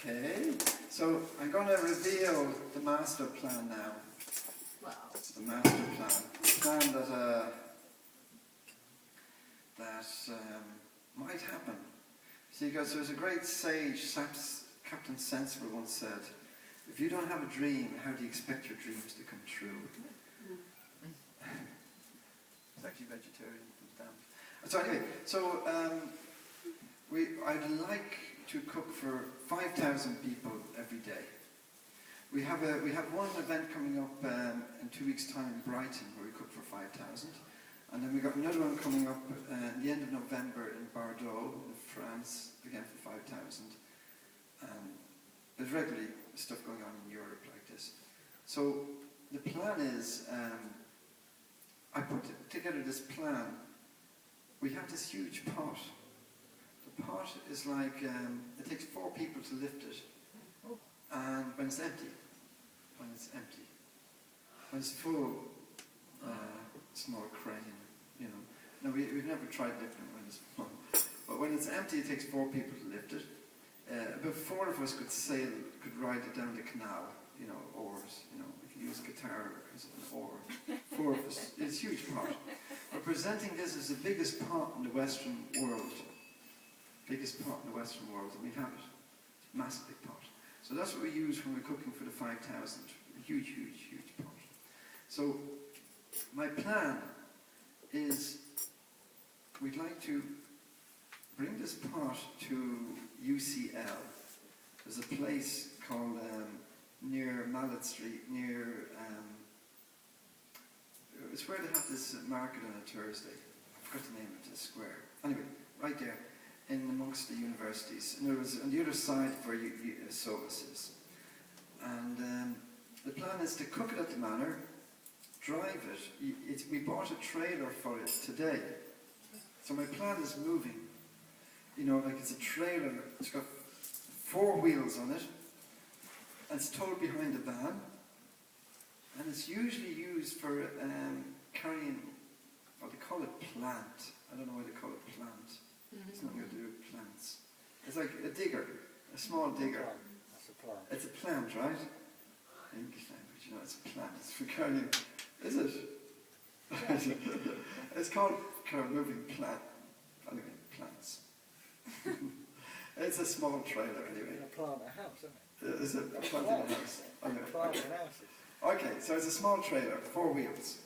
Okay, so I'm going to reveal the master plan now. Wow. The master plan. The plan that might happen. See, because there's a great sage, Captain Sensible once said, if you don't have a dream, how do you expect your dreams to come true? It's actually vegetarian. So anyway, I'd like to cook for 5,000 people every day. We have one event coming up in 2 weeks' time in Brighton where we cook for 5,000. And then we got another one coming up at the end of November in Bordeaux, in France, again for 5,000. There's regularly stuff going on in Europe like this. So the plan is, I put together this plan. We have this huge pot. The pot is like, it takes 4 people to lift it. And when it's empty, when it's full, small crane, you know. No, we've never tried lifting it when it's full. But when it's empty, it takes 4 people to lift it. About 4 of us could ride it down the canal, you know, oars, you know, we could use a guitar as an oar. 4 of us. It's a huge pot. We're presenting this as the biggest pot in the Western world. Biggest pot in the Western world, and we have it. It's a massive big pot. So that's what we use when we're cooking for the 5,000. A huge, huge, huge pot. So my plan is we'd like to bring this pot to UCL. There's a place called near Mallet Street, it's where they have this market on a Thursday. I forgot the name of the square. Anyway, right there, in amongst the universities. And there was on the other side where Sovis is. And the plan is to cook it at the manor, drive it. We bought a trailer for it today. So my plan is moving. You know, like it's a trailer, it's got 4 wheels on it, and it's towed behind a van, and it's usually used for carrying, well, they call it plant. I don't know why they call it plant. It's nothing to do with plants. It's like a digger, a small digger. That's a plant. It's a plant, right? English language, you know, it's a plant. It's for carrying, is it? It's called moving plant. Anyway, plants. It's a small trailer, anyway. A plant a house, isn't it? Is it a plant in a house? Anyway. Plant in houses. Okay, so it's a small trailer, 4 wheels,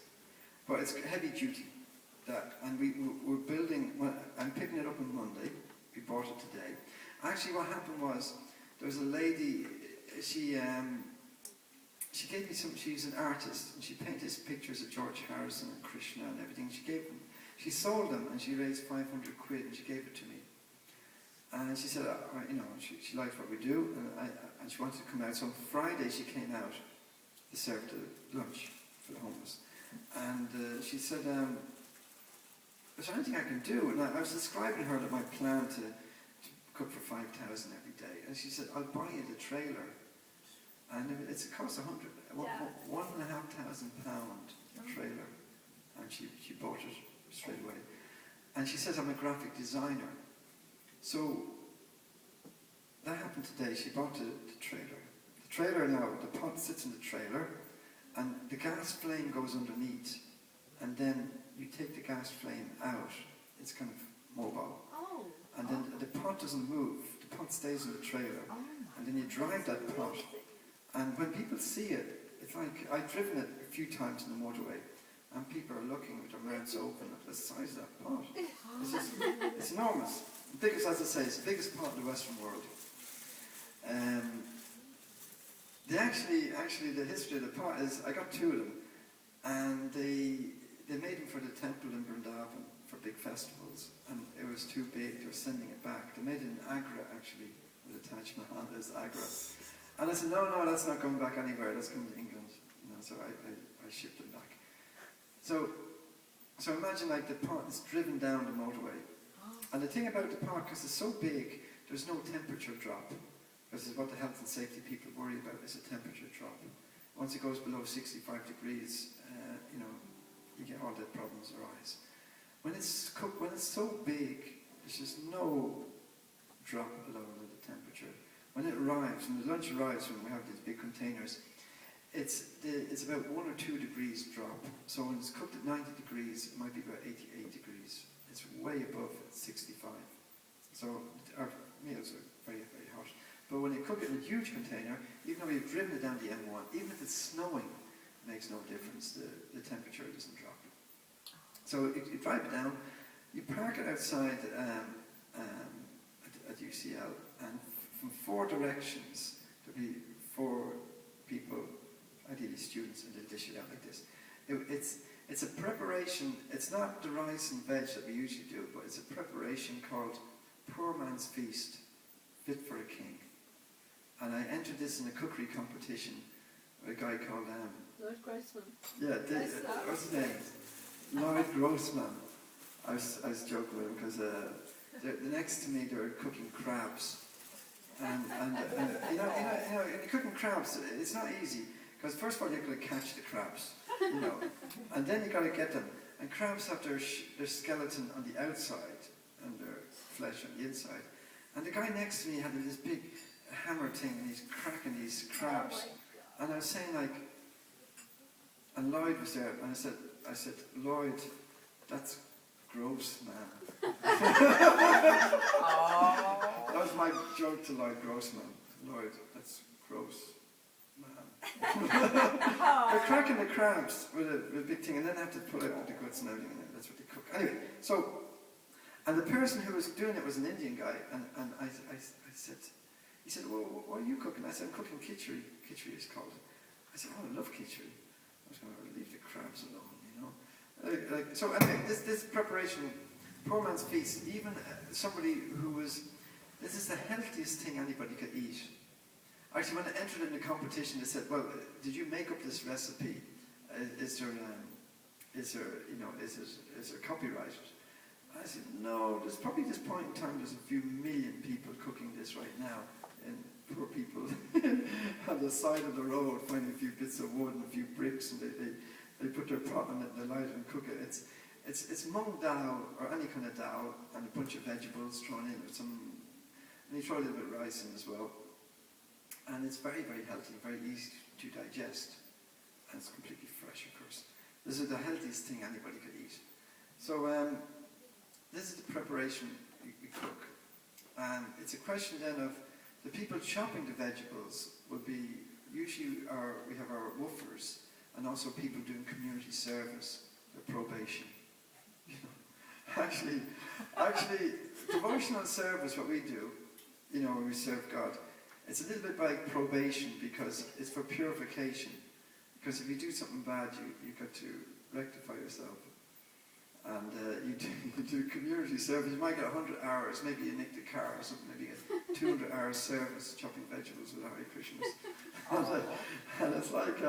but it's heavy duty. And we're building. Well, I'm picking it up on Monday. We bought it today. Actually, what happened was there was a lady. She gave me some. She's an artist, and she painted pictures of George Harrison and Krsna and everything. She sold them, and she raised 500 quid, and she gave it to me. And she said, you know, she liked what we do, and she wanted to come out. So on Friday she came out to serve the lunch for the homeless. And she said, is there anything I can do? And I was describing to her that my plan to cook for 5,000 every day. And she said, I'll buy you the trailer. And it cost £1,500 trailer. And she bought it straight away. And she says, I'm a graphic designer. So that happened today. She bought the trailer. The trailer now, the pot sits in the trailer, and the gas flame goes underneath, and then you take the gas flame out. It's kind of mobile. Oh. And then the pot doesn't move. The pot stays in the trailer. And then you drive that pot. And when people see it, it's like, I've driven it a few times in the motorway, and people are looking with their mouths open at the size of that pot. It's enormous. The biggest, as I say, it's the biggest pot in the Western world. The history of the pot is, I got 2 of them, and they made them for the temple in Vrindavan for big festivals, and it was too big. They were sending it back. They made it in Agra, actually, with a Taj Mahal as Agra. And I said, no, that's not going back anywhere. That's coming to England. You know, so I shipped them back. So imagine like the pot is driven down the motorway. And the thing about the pot, because it's so big, there's no temperature drop. Because it's what the health and safety people worry about is a temperature drop. Once it goes below 65 degrees, you know, you get all the problems arise. When it's cooked, when it's so big, there's just no drop below the temperature. when it arrives, when the lunch arrives, when we have these big containers, it's about 1 or 2 degrees drop. So when it's cooked at 90 degrees, it might be about 88 degrees. It's way above 65. So our meals are very, very hot. But when you cook it in a huge container, even though you've driven it down the M1, even if it's snowing, it makes no difference. The temperature doesn't drop. So you drive it down, you park it outside at UCL, and from 4 directions, there'll be 4 people, ideally students, and they dish it out like this. It's a preparation. It's not the rice and veg that we usually do, but it's a preparation called Poor Man's Feast, Fit for a King. And I entered this in a cookery competition with a guy called Lloyd Grossman. Yeah, what's his name? Lloyd Grossman. I was joking with him because next to me they were cooking crabs, and you know, in cooking crabs, it's not easy because first of all you've got to catch the crabs, you know, and then you got to get them. And crabs have their skeleton on the outside and their flesh on the inside. And the guy next to me had this big hammer thing and he's cracking these crabs, and I was saying like, and Lloyd was there, and I said, Lloyd, that's gross, man. That was my joke to Lloyd Grossman. Lloyd, that's gross, man. They're cracking the crabs with a big thing, and then have to pull out the guts and everything, and that's what they cook. Anyway, so, and the person who was doing it was an Indian guy, and I said, he said, well, what are you cooking? I said, I'm cooking khichdi. Khichdi is called. I said, oh, I love khichdi. I was going to leave the crabs alone, you know. So anyway, this preparation, Poor Man's Feast, even somebody who was, this is the healthiest thing anybody could eat. Actually, when I entered in the competition, they said, well, did you make up this recipe? Is there copyright? I said, no, there's probably this point in time, there's a few million people cooking this right now. And poor people on the side of the road finding a few bits of wood and a few bricks, and they put their pot on it and they light it and cook it. It's mung dal, or any kind of dal, and a bunch of vegetables thrown in with some, and you throw a little bit of rice in as well. And it's very, very healthy, very easy to digest, and it's completely fresh, of course. This is the healthiest thing anybody could eat. So this is the preparation we cook, and it's a question then of the people chopping the vegetables will be usually we have our woofers, and also people doing community service, the probation. You know, actually, devotional service, what we do, you know, when we serve God, it's a little bit like probation because it's for purification. Because if you do something bad, you've got to rectify yourself. And you do community service, you might get 100 hours, maybe you nick the car or something, maybe you get 200 hours service chopping vegetables with Hare Krishnas. And it's like,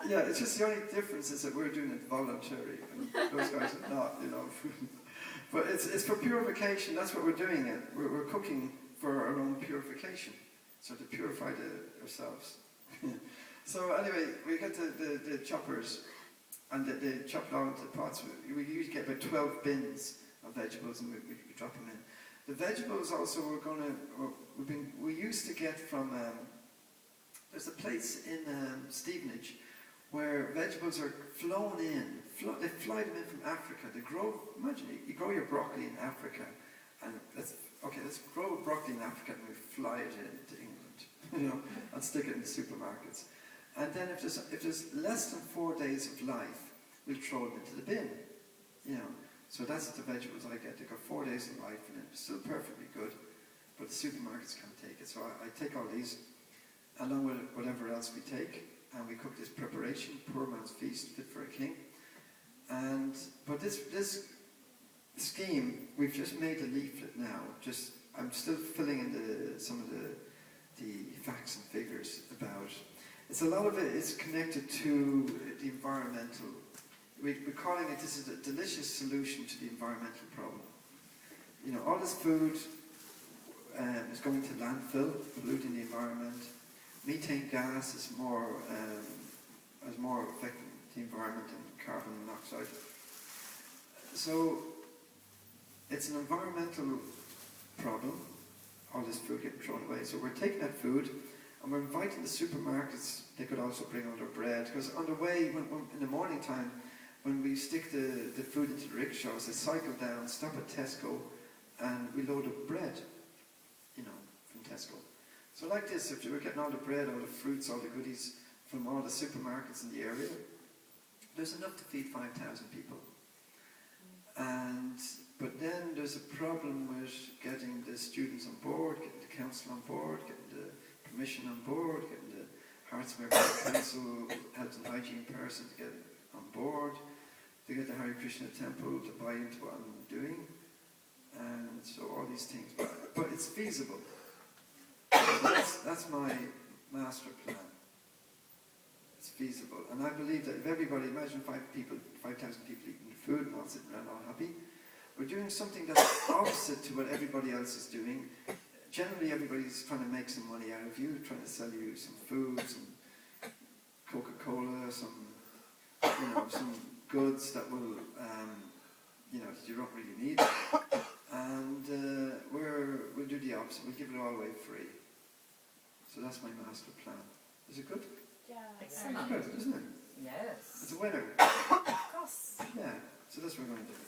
yeah, it's just the only difference is that we're doing it voluntary, and those guys are not, you know. But it's for purification, that's what we're doing it. We're cooking for our own purification, so to purify ourselves. So anyway, we get the choppers, and they chop it all into pots. We usually get about 12 bins of vegetables, and we drop them in. The vegetables also we used to get from, there's a place in Stevenage where vegetables are flown in. They fly them in from Africa. They grow, imagine you grow your broccoli in Africa, and let's grow broccoli in Africa and we fly it into England, you know, and stick it in the supermarkets. And then if there's less than 4 days of life, we'll throw it into the bin, you know. So that's the vegetables I get. They've got 4 days of life and it's still perfectly good, but the supermarkets can't take it. So I take all these, along with whatever else we take, and we cook this preparation, Poor Man's Feast, Fit for a King. But this scheme, we've just made a leaflet now. I'm still filling in some of the facts and figures about. It's a lot of it is connected to the environmental. We're calling it, this is a delicious solution to the environmental problem. You know, all this food is going to landfill, polluting the environment. Methane gas is more affecting the environment than carbon monoxide. So it's an environmental problem, all this food getting thrown away. So we're taking that food and we're inviting the supermarkets, they could also bring all their bread. Because on the way, when in the morning time, when we stick the food into the rickshaws, they cycle down, stop at Tesco, and we load up bread, from Tesco. So like this, if you were getting all the bread, all the fruits, all the goodies from all the supermarkets in the area, there's enough to feed 5,000 people. But then there's a problem with getting the students on board, getting the council on board, getting the permission on board, getting the Hartsmere Council Health and Hygiene person to get on board, to get the Hare Krishna temple to buy into what I'm doing, and so all these things. But it's feasible. That's my master plan. It's feasible. And I believe that if everybody, imagine 5,000 people eating the food and all sitting around all happy, we're doing something that's opposite to what everybody else is doing. Generally, everybody's trying to make some money out of you, trying to sell you some food, some Coca-Cola, some goods that will, that you don't really need. And we'll do the opposite. We'll give it all away free. So that's my master plan. Is it good? Yeah. It's good, isn't it? Yes. It's a winner. Of course. Yeah. So that's what we're going to do.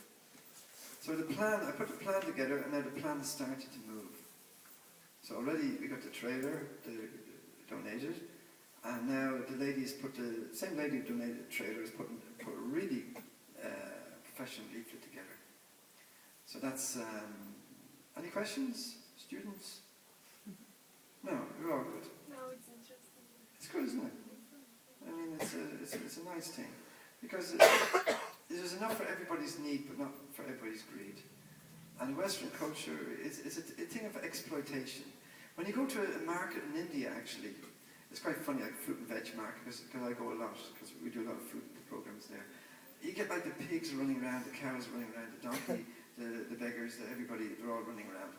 So the plan, I put the plan together, and now the plan has started to move. So already we got the trailer, the donated, and now the same lady who donated the trailer has put a really professional leaflet together. So that's, any questions, students? No, we're all good. No, it's interesting. It's good, isn't it? I mean, it's a nice thing, because there's enough for everybody's need, but not for everybody's greed. And Western culture, it's a thing of exploitation. When you go to a market in India, actually, it's quite funny, like fruit and veg market, because I go a lot, because we do a lot of food programs there. You get like the pigs running around, the cows running around, the donkey, the beggars, everybody, they're all running around.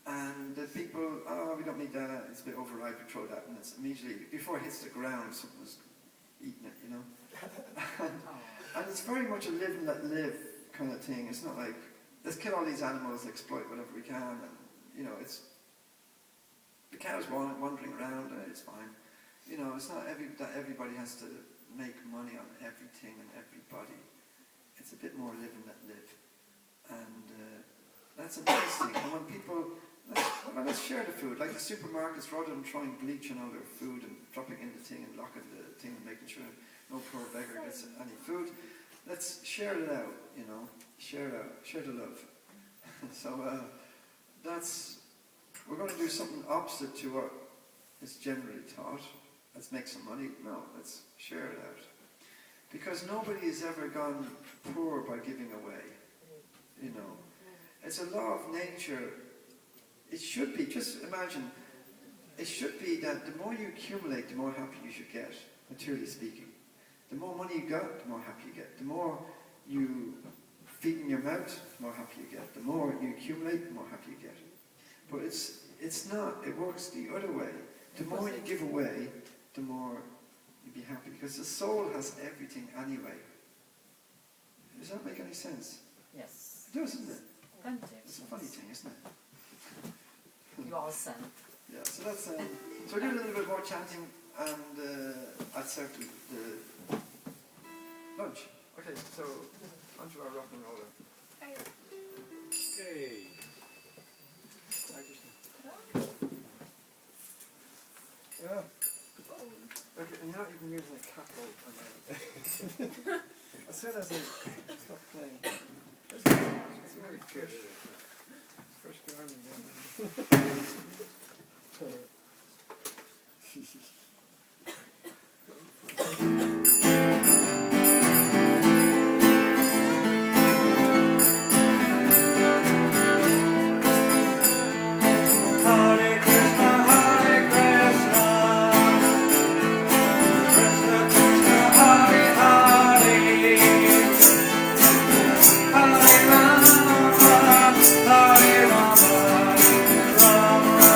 And the people, we don't need that, it's a bit overripe, we throw that, and it's immediately, before it hits the ground, someone's eating it, and it's very much a live and let live kind of thing. It's not like, let's kill all these animals, exploit whatever we can, and, it's, the cows wandering around, and it's fine. It's not that everybody has to make money on everything and everybody. It's a bit more live and let live. And that's a nice thing. And when people, let's share the food. Like the supermarkets, rather than throwing bleach on all their food and dropping in the thing and locking the thing and making sure no poor beggar gets any food, let's share it out, share it out, share the love. So we're going to do something opposite to what is generally taught. Let's make some money. No, let's share it out. Because nobody has ever gone poor by giving away. It's a law of nature. It should be, just imagine, it should be that the more you accumulate, the more happy you should get, materially speaking. The more money you got, the more happy you get. The more you feed in your mouth, the more happy you get. The more you accumulate, the more happy you get. But it's not, it works the other way. The more you give away, the more you'll be happy. Because the soul has everything anyway. Does that make any sense? Yes. It does, doesn't it? It's a funny thing, isn't it? You all sent. Yeah, so that's, so we're doing a little bit more chanting, and I'd serve the lunch. Okay, so onto our rock and roller. Hey. Yeah. Okay, and now you can use a capital. As soon as I stop playing. It's very good. First garden, yeah. Hare Krishna, Hare Krishna, Krishna Krishna, Hare Hare, Hare Rama, Hare Rama, Rama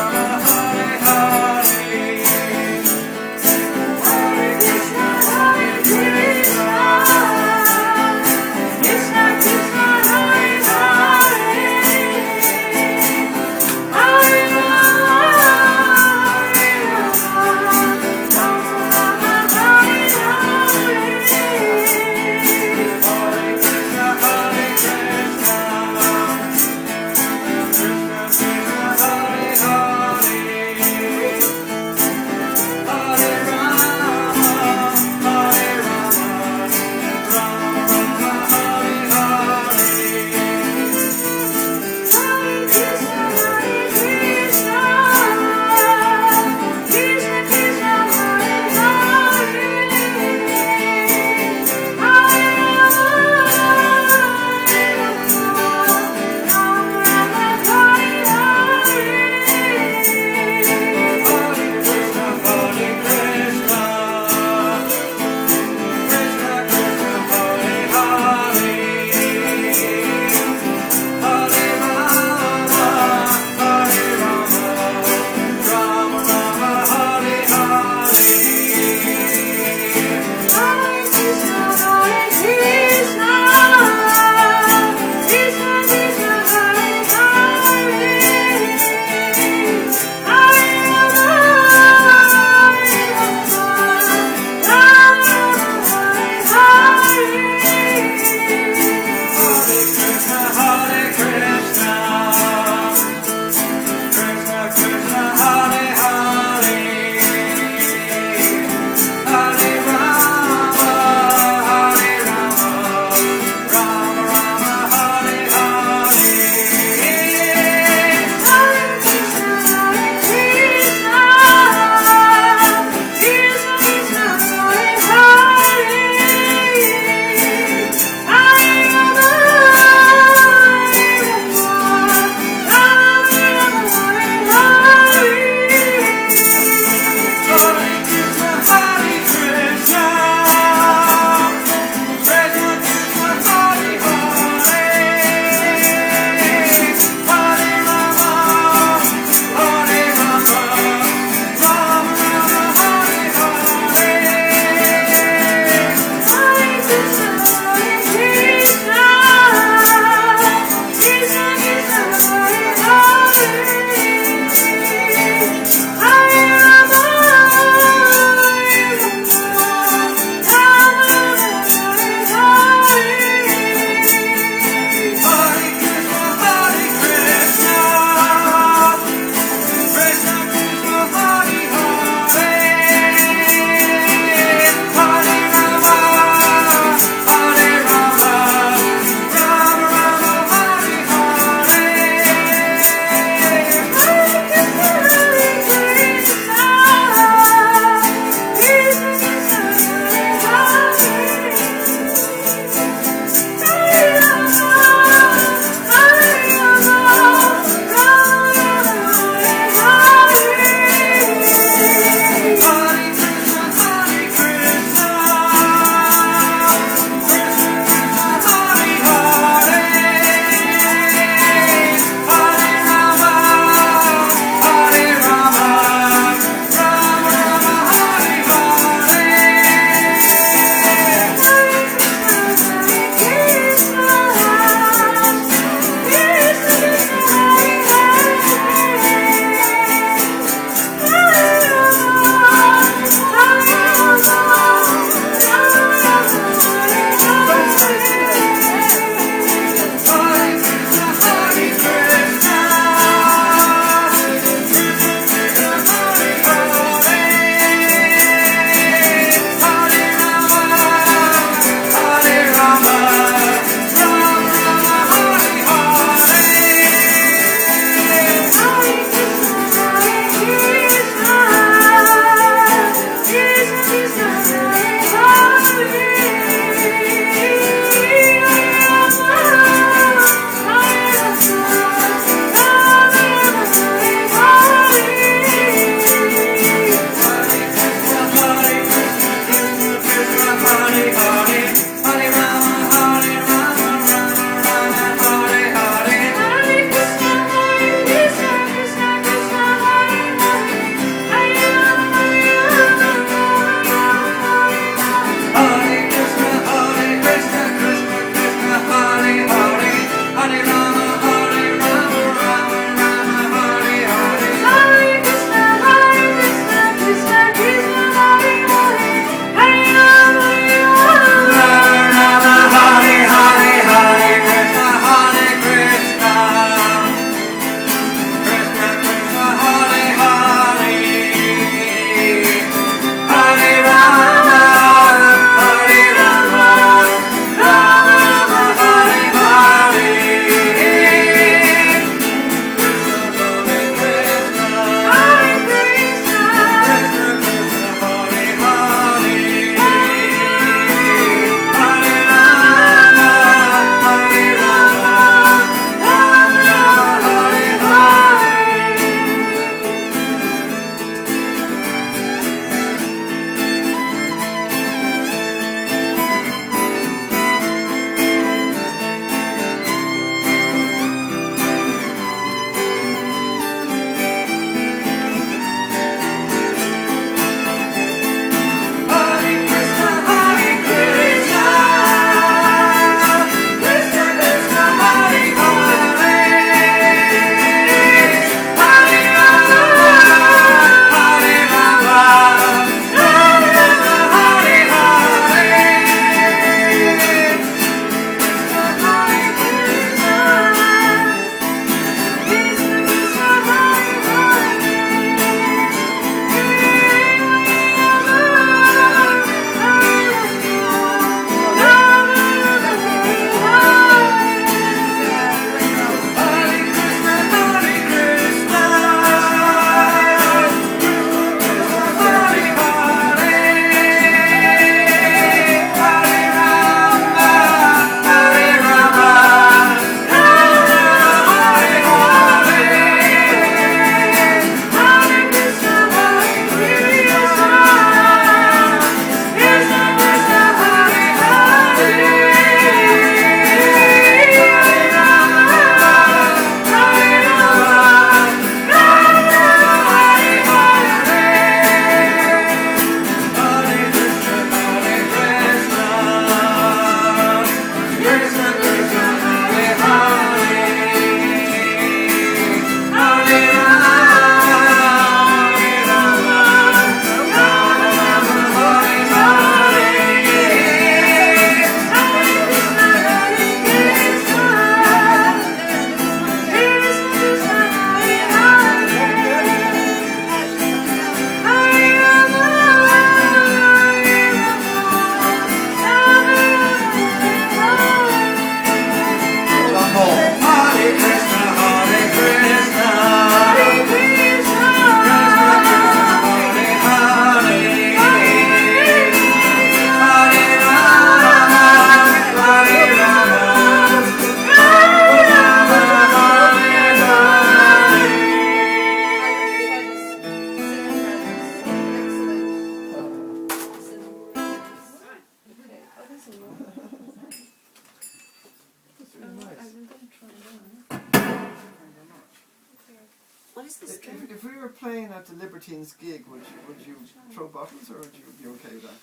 if we were playing at the Libertines gig, would you throw bottles or would you be okay with that?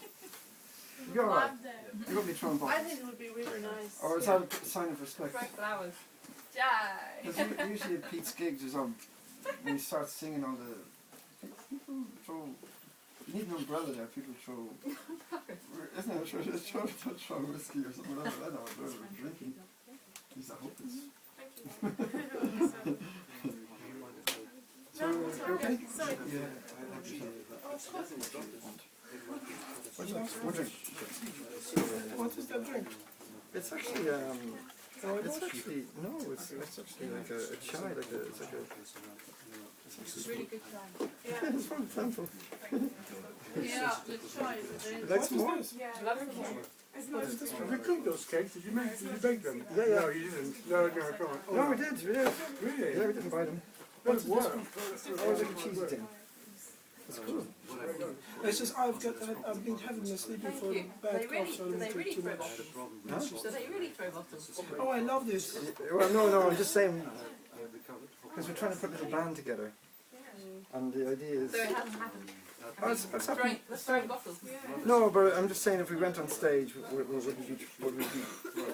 You're alright. You won't be throwing bottles. I think it would be really nice. Or is that a sign of respect? Throw flowers. Die. Because usually at Pete's gigs, there's when you start singing all the people throw. You need an umbrella there. People throw. Isn't it? Throw whiskey or something. I don't know. They're drinking. At least I hope it's. So, okay? Yeah. What drink? What is that drink? It's actually it's actually like a chai, It's really good time. it's from the temple. Yeah, the chai. That's more? We cooked those cakes. Did you bake them? Yeah. No, you didn't. No, come on. No, we did. Really? Yeah, we didn't buy them. What's this one? Oh, it's like a cheesy thing. That's cool. It's just I've been having a sleeping for the bad cough, so I don't drink too much. Huh? Do they really throw bottles? Oh, I love this. Well, no, I'm just saying because we're trying to put a little band together, and the idea is. So it hasn't happened. Oh, it's happening. Let's throw bottles. No, but I'm just saying if we went on stage, would we be? I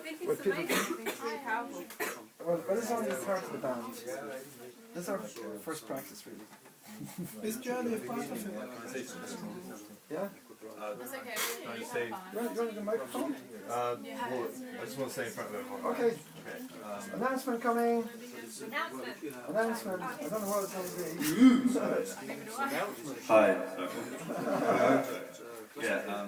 think it's amazing. It's really powerful. Well, this is only part of the band. This is our first practice, really. Is Johnny a part of it? Yeah? That's okay. I say, You want the microphone? well, I just want to say in front of everyone. Okay. Announcement coming. Announcement. Announcement. I don't know what it's going to be. Hi.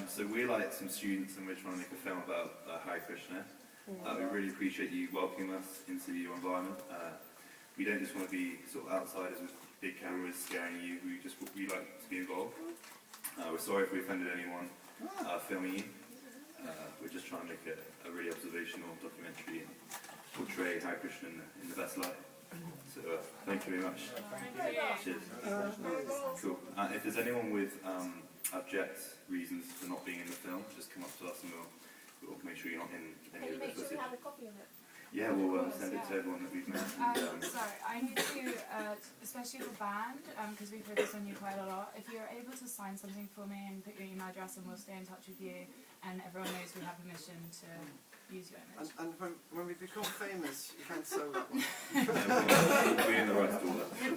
So we're like some students and we're trying to make a film about Hare Krishna. We really appreciate you welcoming us into your environment. We don't just want to be sort of outsiders with big cameras scaring you. We like to be involved. We're sorry if we offended anyone filming you. We're just trying to make a really observational documentary and portray Hare Krishna in the best light. So thank you very much. Cheers. Cool. If there's anyone with abject reasons for not being in the film, just come up to us and we'll make sure you're not in any of the footage. Make sure we have a copy of it. Yeah, we'll send it to everyone that we've mentioned. Sorry, I need to, especially for band, because we focus on you quite a lot, if you're able to sign something for me and put your email address and we'll stay in touch with you and everyone knows we have permission to use your image. And when we become famous, you can't sell that one. We'll be in the right to do that. We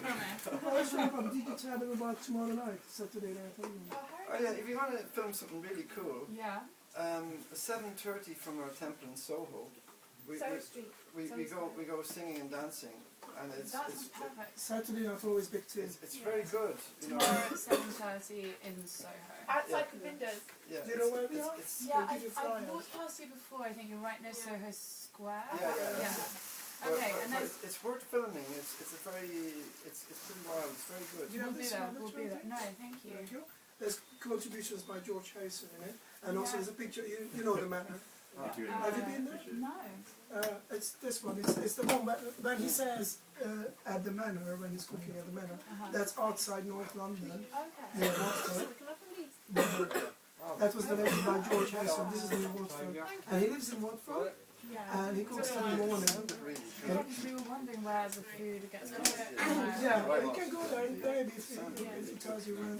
promise. Did you tell them about tomorrow night, Saturday night? Oh yeah, if you want to film something really cool, Yeah. 7:30 from our temple in Soho. We go singing and dancing, and it's Perfect. Saturday night always big too. it's very good. You know. Tomorrow at 7:30 in Soho. Outside the windows. Yeah. Do you know where we are? Yeah, We'll give you I flyers. walked past you before, I think you're right near Soho Square. Yeah. Okay, and then it's worth filming. It's pretty wild. It's very good. Do you have this one? we'll be there. No, thank you. Thank you. There's contributions by George Harrison in it, and also there's a picture. You know the manor. Have you been there? No. It's this one. It's the one when he says at the manor, when he's cooking at the manor. That's outside North London. Okay. Near Watford. That was donated by George Harrison. This is near Watford, and he lives in Watford. Yeah. And he cooks every morning. We were wondering where the food gets cooked. Yeah, you can go there and maybe if he tells you when.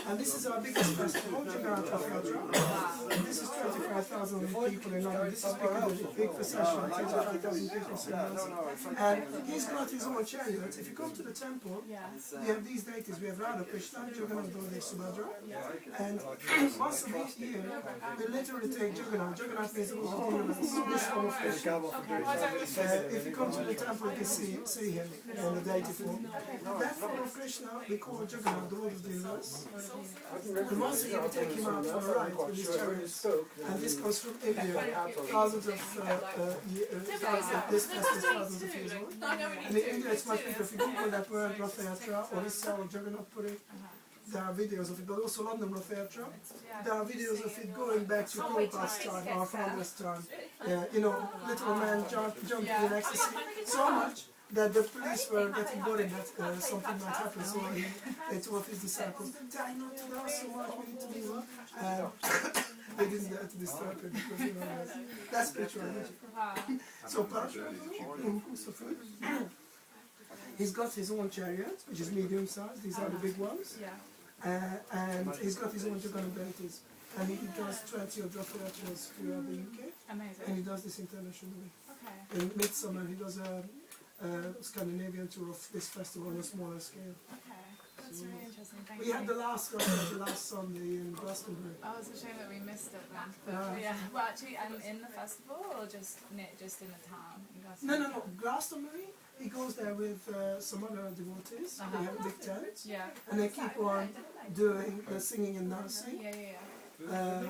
And this is our biggest festival, Jagannath Yatra. This is 25,000 people in London. This is bigger than the big procession, 25,000 people in London. And he's got his own chariots. If you go to the temple, we have these deities. We have Radha Krishna, Jagannath, Baladev, Subhadra. And once a year, we literally take Jagannath. Jagannath means the if you come to the temple, you can see him in the deity form. That form of Krishna, we call Jagannath, the Lord of the universe. And once a year, we take him out for a ride with his chariots. And this comes from India, thousands of thousands of years old. And in India, it's much bigger. If you Google that word, Rath Yatra, or Orissa, or Jagannath Puri, there are videos of it, but also London Rath Yatra. There are videos of it going back to Prabhupada's time, our father's time. Little man jumping in ecstasy so much that the police were getting worried that something might happen. So they told his disciples, "Try not to laugh so much, we need to leave her." They didn't dare to disturb it because that's spiritual energy. So Parasuram, He's got his own chariot, which is medium sized. These are the big ones. Yeah. And he's got his own Juggernauts. And he does 20 or drop theatres throughout the UK. Amazing. And he does this internationally. Okay. In midsummer, he does a Scandinavian tour of this festival on a smaller scale. Okay. That's really interesting. Thank We you. had the last Sunday in Glastonbury. Oh, it's a shame that we missed it then. But, yeah. Well, actually, in the festival or just in the town? In Glastonbury? No. Glastonbury, he goes there with some other devotees. They have a big tent. Yeah. And they keep on doing the singing and dancing. Yeah.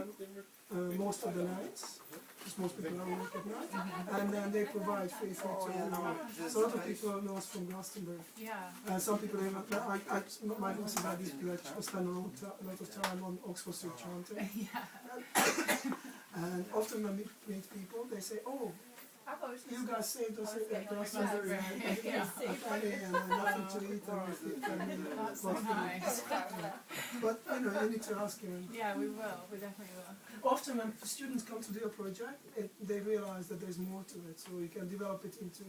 Most of the nights. Because most people are awake at night. And then they provide free food to so a lot of people know us from Glastonbury. Yeah. Some people, my boss is like these people that spend a lot of time on Oxford Street chanting. And often when we meet people, they say, oh, you guys saved us at Glastonbury. And nothing to eat. That's so nice. But, you need to ask him. Yeah, we will. We definitely will. Often when students come to do a project, they realize that there's more to it, so you can develop it into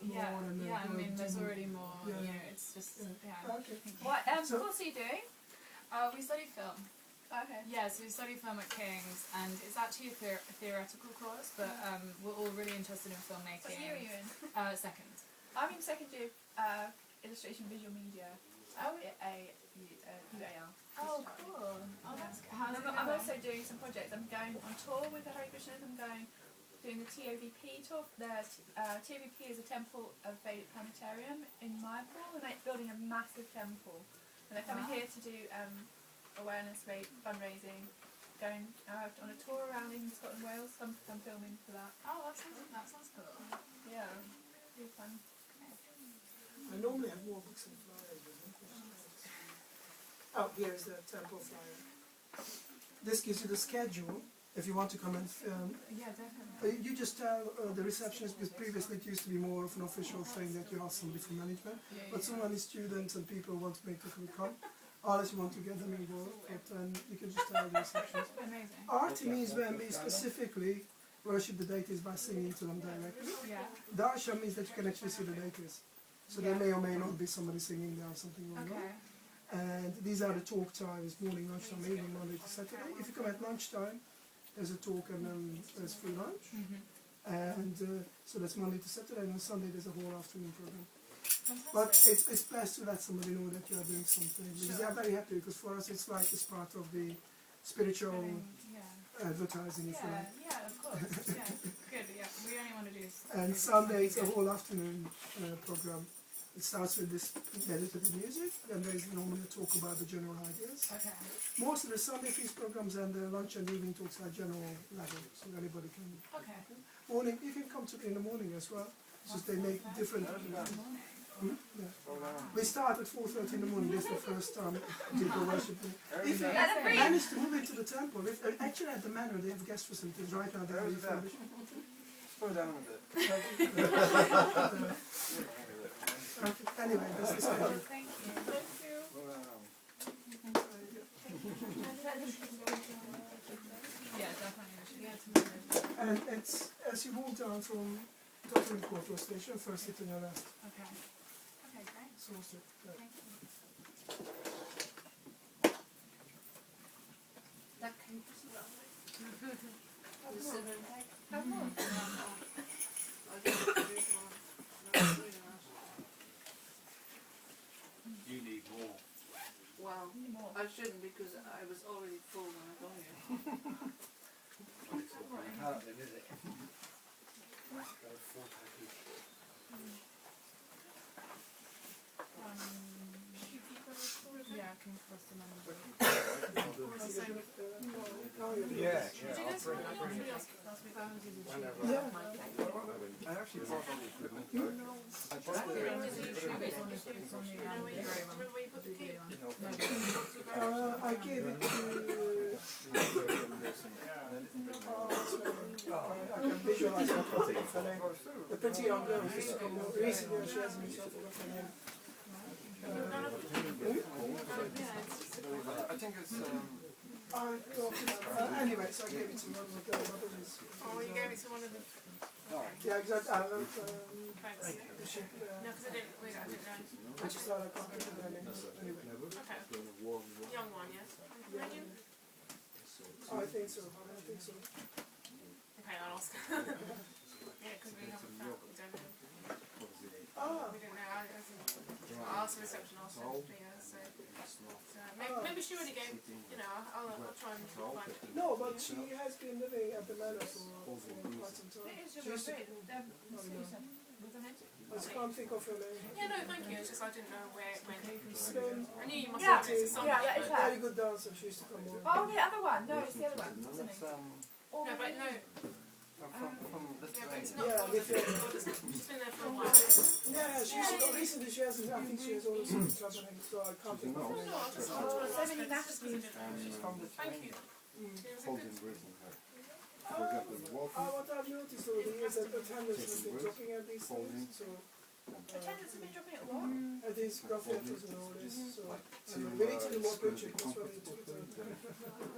more and I mean, there's already more. It's just Okay. What course are you doing? We study film. Okay. Yeah, so we study film at King's, and it's actually a theoretical course, but we're all really interested in filmmaking. What year are you in? Second. I'm in second year illustration visual media. UAL. Oh, cool. Oh, that's good. I'm also doing some projects. I'm going on tour with the Hare Krishnas. I'm doing the TOVP tour. The TOVP is a temple of Vedic planetarium in Mayapur, and they're building a massive temple. And they're coming here to do awareness fundraising, going out on a tour around in Scotland, Wales. I'm filming for that. Oh, that sounds cool. Yeah, really fun. I normally have more books and flyers. Oh, here's the temple flyer. This gives you the schedule if you want to come and film. Yeah, definitely. You just tell the receptionist, because previously it used to be more of an official thing that you ask somebody from management. But so many students and people want to make people come. Unless you want to get them involved, but you can just tell the receptionist. Amazing. Arti means when we specifically worship the deities by singing to them directly. Yeah. Darsha means that you can actually see the deities. So there may or may not be somebody singing there or something going on. And these are the talk times, morning, lunchtime, evening, Monday to Saturday. If you come at lunchtime, there's a talk and then there's free lunch. And so that's Monday to Saturday, and on Sunday there's a whole afternoon program. Fantastic. But it's best to let somebody know that you are doing something, because they are very happy, because for us it's like it's part of the spiritual advertising, if you like. Yeah, of course. Yeah, good. Yeah, we only want to do. And Sunday it's a whole afternoon program. It starts with this meditative music, and there is normally a talk about the general ideas. Okay. Most of the Sunday feast programs and the lunch and evening talks are general level, so anybody can. Okay. Morning, you can come to in the morning as well. Just they make different. We start at 4:30 in the morning. This is the first time people worship. If you manage to move into the temple, actually at the manor they have guest facilities right now. They're refurbished. Slow down a bit. Anyway, this is Thank you. Yeah, definitely. And it's as you walk down from Tottenham Court Station, first hit on your left. Okay. Okay, great. So Thank you. That came You need more. Well, I shouldn't, because I was already full when I got here. Then, is it? Yeah, I can cross the number. Yeah, I actually brought all the equipment. I brought I gave it to. I can visualize her name. The pretty young girl who's recently she has me. I think it's Anyway, so I gave it to one of the girls. Oh, you gave it to one of the... Yeah, exactly. Thanks. No, She, because I didn't know. I just thought I can't remember her name. Anyway. Okay. Young one, yes. Imagine. I think so. I think so. Okay, I'll ask. Yeah, because we haven't found, we don't know. Ah. We don't know. I'll ask the reception, I'll send it to her, so maybe she already gave, you know, I'll try and find it. No, but she has been living at the manor for quite some time. It is She your used to, I just can't think of her name. Yeah, no, thank you. It's just I didn't know where it went. I knew you must Yeah. have noticed something. Yeah, that is Very good dancer. She used to come over. Oh, the other one. No, it's the other one, isn't it? No, but no. From this Yeah, but way. it's not Yeah, Gordon. with the- She's been there for a while. Yeah, she used to come recently. She has, I think she has always been traveling, so I can't think of her name. No, I just Oh, wanted to so ask many her just because I messages. didn't know. She's from this Thank way. you. It was a Holding good. breathing her. For example, walking, What I've noticed over the years that attendants have been talking at these things, so Attendants have been dropping at what? at these graph letters and all this, so to we need to do more coaching, that's what we need to do.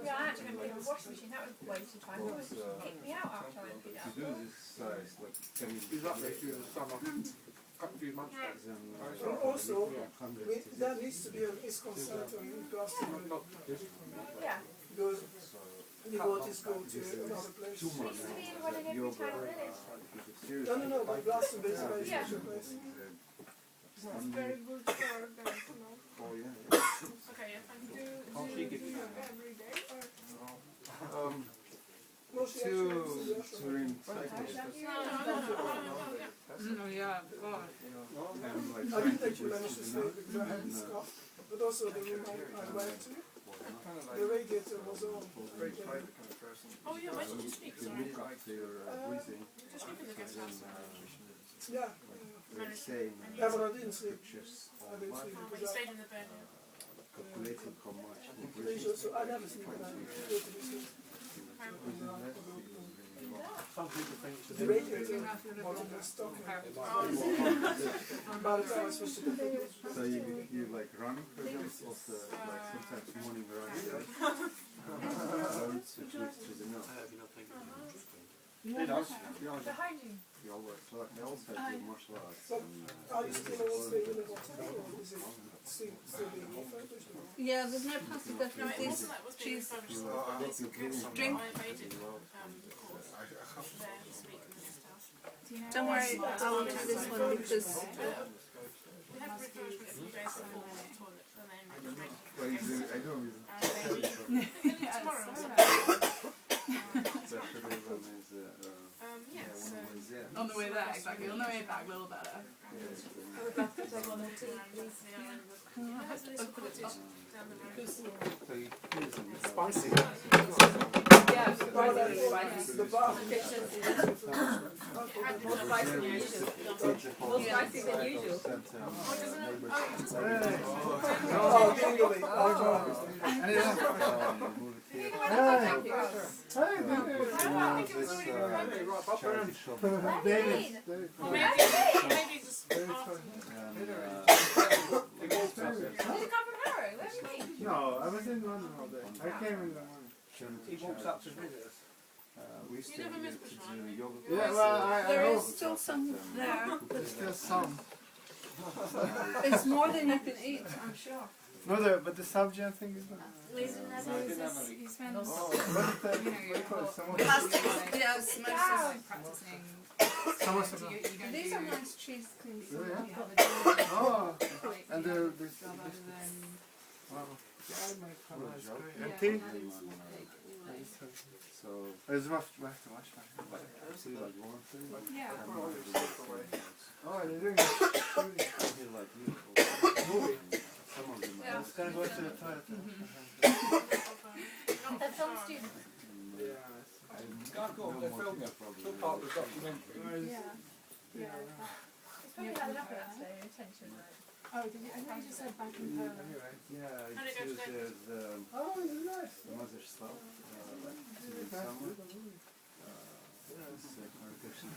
Yeah, I actually haven't been a washing machine. That was a waste of time. It always kicked me out after I emptied it to out. do this size, like can you Exactly, through the summer. Couple few months back. then And also, hundred that needs to be an ISKCON center in Glastonbury, Not this Yeah. because devotees go to another place. too much. Used to be the one in every town village. No, but Glastonbury is a very Yeah. special place. It's very good for girls, you know. Oh yeah. Okay, yeah, thank you. How she get Do you every day or? No, she To actually lives in during No, cycles no, Yeah, God. and like I didn't actually manage to stay because I had this cough, but also the room I went to, kind of the radiator was on. very private kind of person. Oh, yeah, why did you speak? you Sorry. look up to your breathing Just speak in the guest house. Yeah, like saying yeah, but I didn't sleep. pictures I didn't sleep Oh, but you because stayed in the bed. calculating how much the I, breathing so I never sleep when I go to this room. Some people think it's The radiator was in the stock. By the time I switched to the computer. so you like running for example of the like sometimes morning running right? Learn to the nose. He does. Behind you. You always like they also have the martial arts So, and are you still all staying in the hotel or is it still being refurbished? Yeah, there's no possibility No, that it this wasn't that it was being cheese. refurbished. It's Drink. I evaded the course there this week in the guest house. Don't worry, I'll do this one because We had refurbishment a few days before the toilet, and then it was making well, I don't even tomorrow. that the one is Yeah, so. On the way there, exactly. On the way back, a little better. It has a little cottage down the road. Spicy. Yeah, surprisingly spicy. The bar. More spicy than usual. More spicy than usual. Oh, really? Thank you. Or maybe just after. Did you come from Hare? Where have you been? No, I was in London all day. I came in the morning. He walks up to visit us. We You never miss Prashant. yoga Yeah, well, I there hope is still some there. there's still some. It's more than you can eat, I'm sure. No, but the sabji I think is not. You spend, Oh, what is you know, your whole Plastics, yes, like practicing. Samosa. You don't These do, are nice cheese things. Really, yeah? you have a day, Oh, like, and you know, this. rather than, Wow. Yeah, my camera is great. yeah, And tea? like, so It's rough to watch that. see like one thing yeah. Oh, they're doing it. feel like you some of them Yeah. Let's go to the toilet. That's all students. Yeah. I've got the film. Still part of the documentary. Yeah. Yeah. It's probably had enough of that today, attention. Oh, did you? I think you just said back in Poland. Anyway. yeah How did it go it's today? Oh, this is nice. the mother's stuff like in summer it's Hare Krishna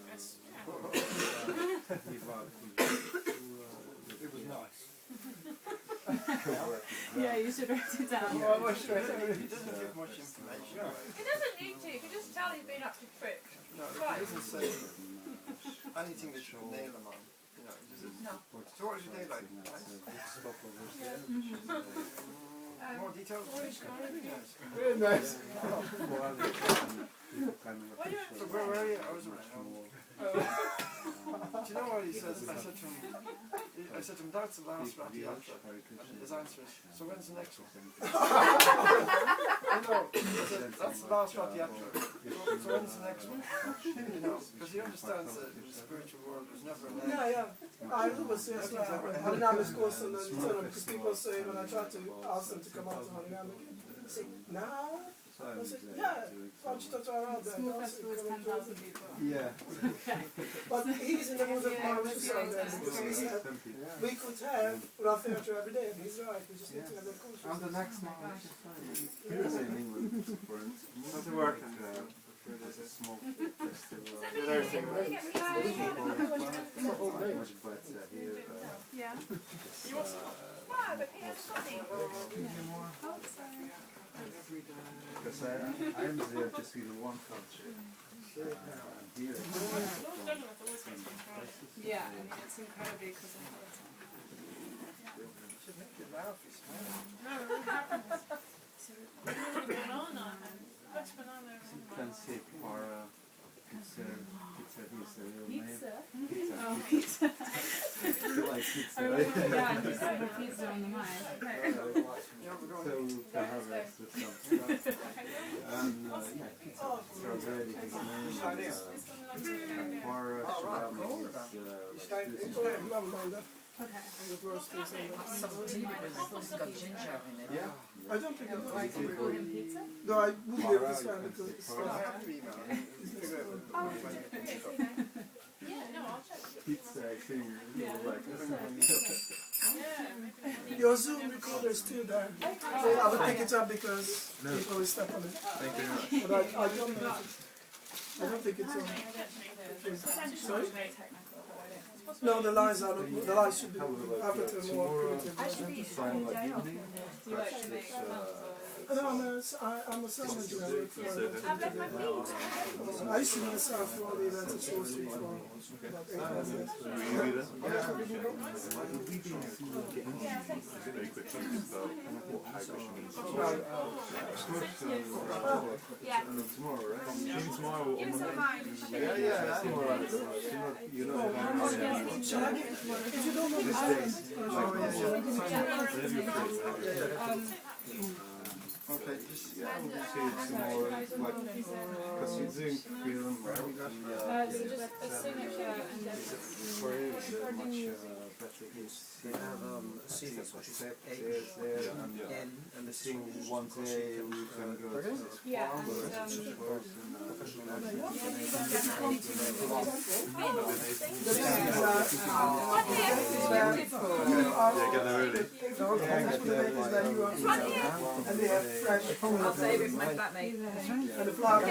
Yes, yeah. It It was nice. Yeah, you should write it down. Well, he doesn't give much information. He doesn't need to. You can just tell he's been up to trick. No, he doesn't say anything that should nail him on. You know, he doesn't. No. So what was your day like? Nice? More details? Very nice. So where were you? I was around. Do you know what he says? I said to him, that's the last Rath Yatra. And his answer is, so when's the next one? I know. He said, that's the last Rath Yatra. So when's the next one? You know, because he understands that the spiritual world was never an end. Yeah. I always say as well, Harinama's course and then because people say when I try to ask them to come out to Harinama, they say, now? I said, yeah, around there. Small festival is 10,000 people. Yeah. But he's in the mood of Parasuram then because he said we could have Rath Yatra every day, and he's right, we just need to have a course. And the next one, here in England, for instance, there's a small festival. Much better here. Yeah. Wow, but here's funny. Because I'm there to see the one culture. Here. Yeah, I mean, it's incredibly cosmopolitan. Should make you laugh, you smile. You can say para, pizza is the real name. Pizza? Pizza. Oh, pizza. Like pizza, I right? remember, yeah, and just the pizza on the mind. So we have some stuff. And yeah, pizza. So already his name is Parasuram Yeah. I don't think it's Like, you call him pizza? No, I wouldn't be able to describe it because it's Pizza, I think, Your Zoom recorder is still there. So I will pick it up because people will step on it. Thank you very much. But I don't think it's on. Sorry? No, the lines are the lines should be after more primitive. No, I'm a sound engineer. I used to be a sound for all the events at Soul Street for about 8 years. Very quick things about what Hare Krishna means. Tomorrow, right? Tomorrow or Monday? Yeah, tomorrow. You know, shall I give it? If you don't know the okay, just say tomorrow, like, because you're doing film, right? So just a signature and then For you, it's much better. They have seasons, which is and the thing one day we can go to this farm, Get there early. And they have fresh. I'll save it for my flatmate. And the flower.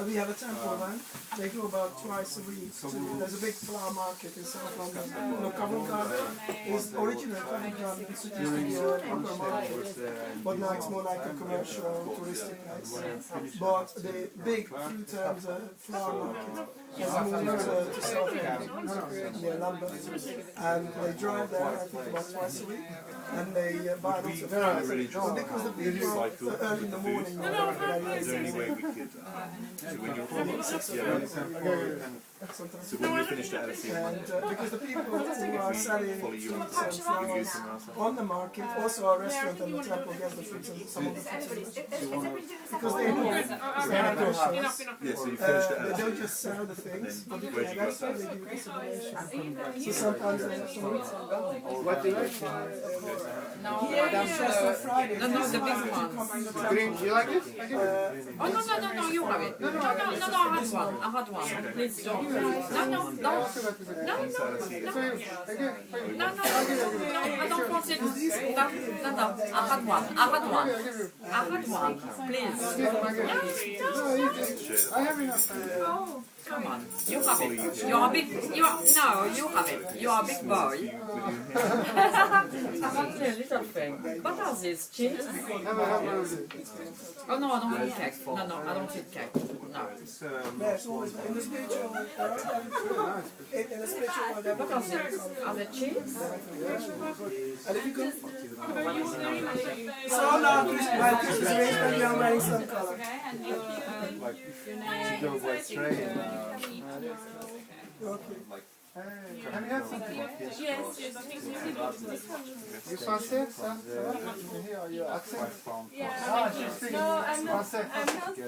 We have a temple then. They go about twice a week. There's a big flower market in South London. No, Covent Garden is original Covent Garden. It's supposed to be an upper market, but now it's more like a commercial, touristic place. But the big few times flower market has moved to South London, near London, and they drive there I think about twice a week. And they buy lots of flowers. But because the people early in the morning, Is there any way we could, when you're so when you finished at LSE, and because the people who are selling fruits and flowers on the market, also our restaurant and the temple gets the fruits and some of the fruits. Because they know yeah, so you finished at they LSE. don't just sell the things, but they Where'd you go? do consideration. So sometimes they have some what do you on Friday. No, the big one. Green, do you like it? Oh, no, you have it. No, I had one. I had one. Please don't. I don't want it. No, I had one, please. I have enough. Come on, you have it. You are big. You have it. You are a big boy. I want a little thing. What are these cheese? Oh no, I don't eat cake. No, I don't eat cake. No. Yes, always in the spiritual world. In the spiritual world, what are these? Are they cheese? And if you go, so now Christmas arrangement, you're wearing some color. Okay, and your to go by train. Okay. Have you had something? Yes, You français, ça? You hear your accent? Yeah. She's speaking No, I'm not français.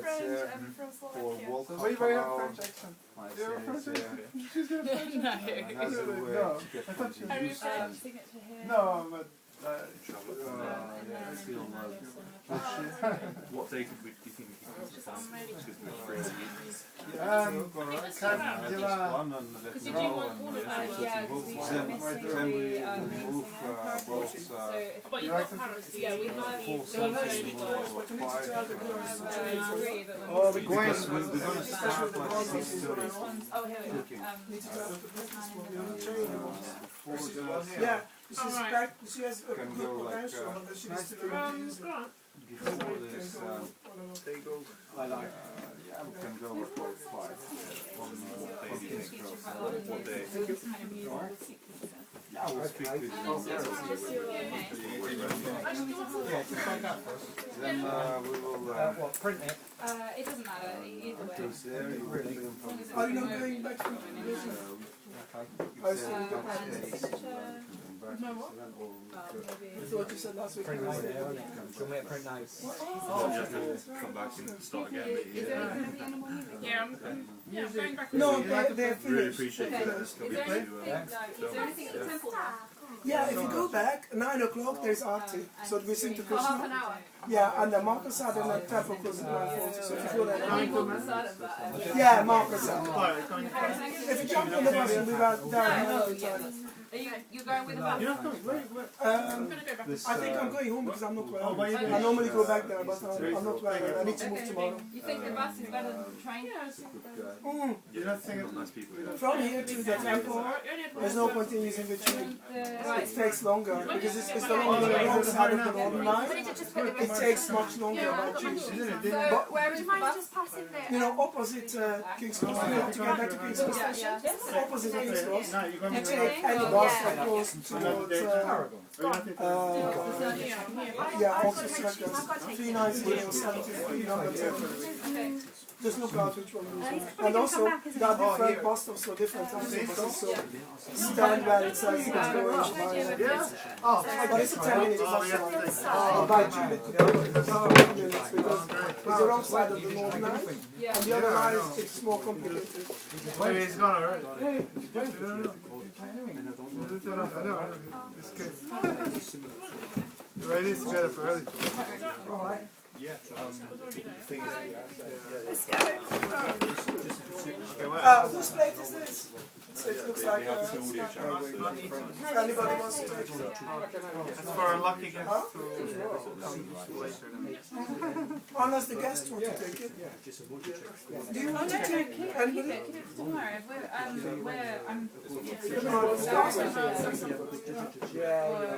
French, I'm from Slovakia. So why you have a French accent? You're French? She's got a French accent? No. I thought she was Signature here. No, but... What day do you think we can come to farm? Because did you want all of that? Yeah, because we are missing the But you've got parrots. Yeah, we have Oh, we're going to start like 6:30. Oh, here we go. Yeah, she has a good potential, but she needs to learn to use it. Before this, I like. Yeah, we can go with 5 on what day? Yeah, I will speak with you. Then we will print it. It doesn't matter either way. Are you not going back to the That's what you said last week. Print night there, isn't it? She'll make print night. You have to come back and start again. Yeah, I'm going back. No, they're finished. Really appreciate that. Is there anything at the temple there? Yeah, if you go back, 9 o'clock there's arti. So we sing to For half an Krsna. hour. Yeah, and the Marcus had and the temple closes at 9:40. So if you go there, Yeah. yeah, Marcus had. If you jump on the bus, you'll be right down all the time. Are you going with the bus? I think I'm going home because I'm not well. I normally go back there, but I'm not well. I need to move tomorrow. You think the bus is better than the train? You're not saying nice people. From here to the temple, there's no point in using the train. It takes longer because it's the wrong side of the Northern Line. It takes much longer by tube. But Where is the bus? you know, opposite King's Cross, to get back to King's Cross Station, opposite King's Cross, you take any bus that goes towards yeah, also circles 390 or 73 number 10. Just look out which one goes. And also, there are different bus stops for different types of buses, so stand where it says it's going. But it's a 10-minute bus ride. By tube it could be 5 minutes because it's the wrong side of the Northern Line, and the other line it's more complicated. Maybe he's gone already. Ready to get up early. Alright. Let's go. Whose plate is this? So it looks like anybody wants to take it. That's for a lucky guest Unless the guests want to take it. Do you want to take it? Anybody? Don't worry, I'm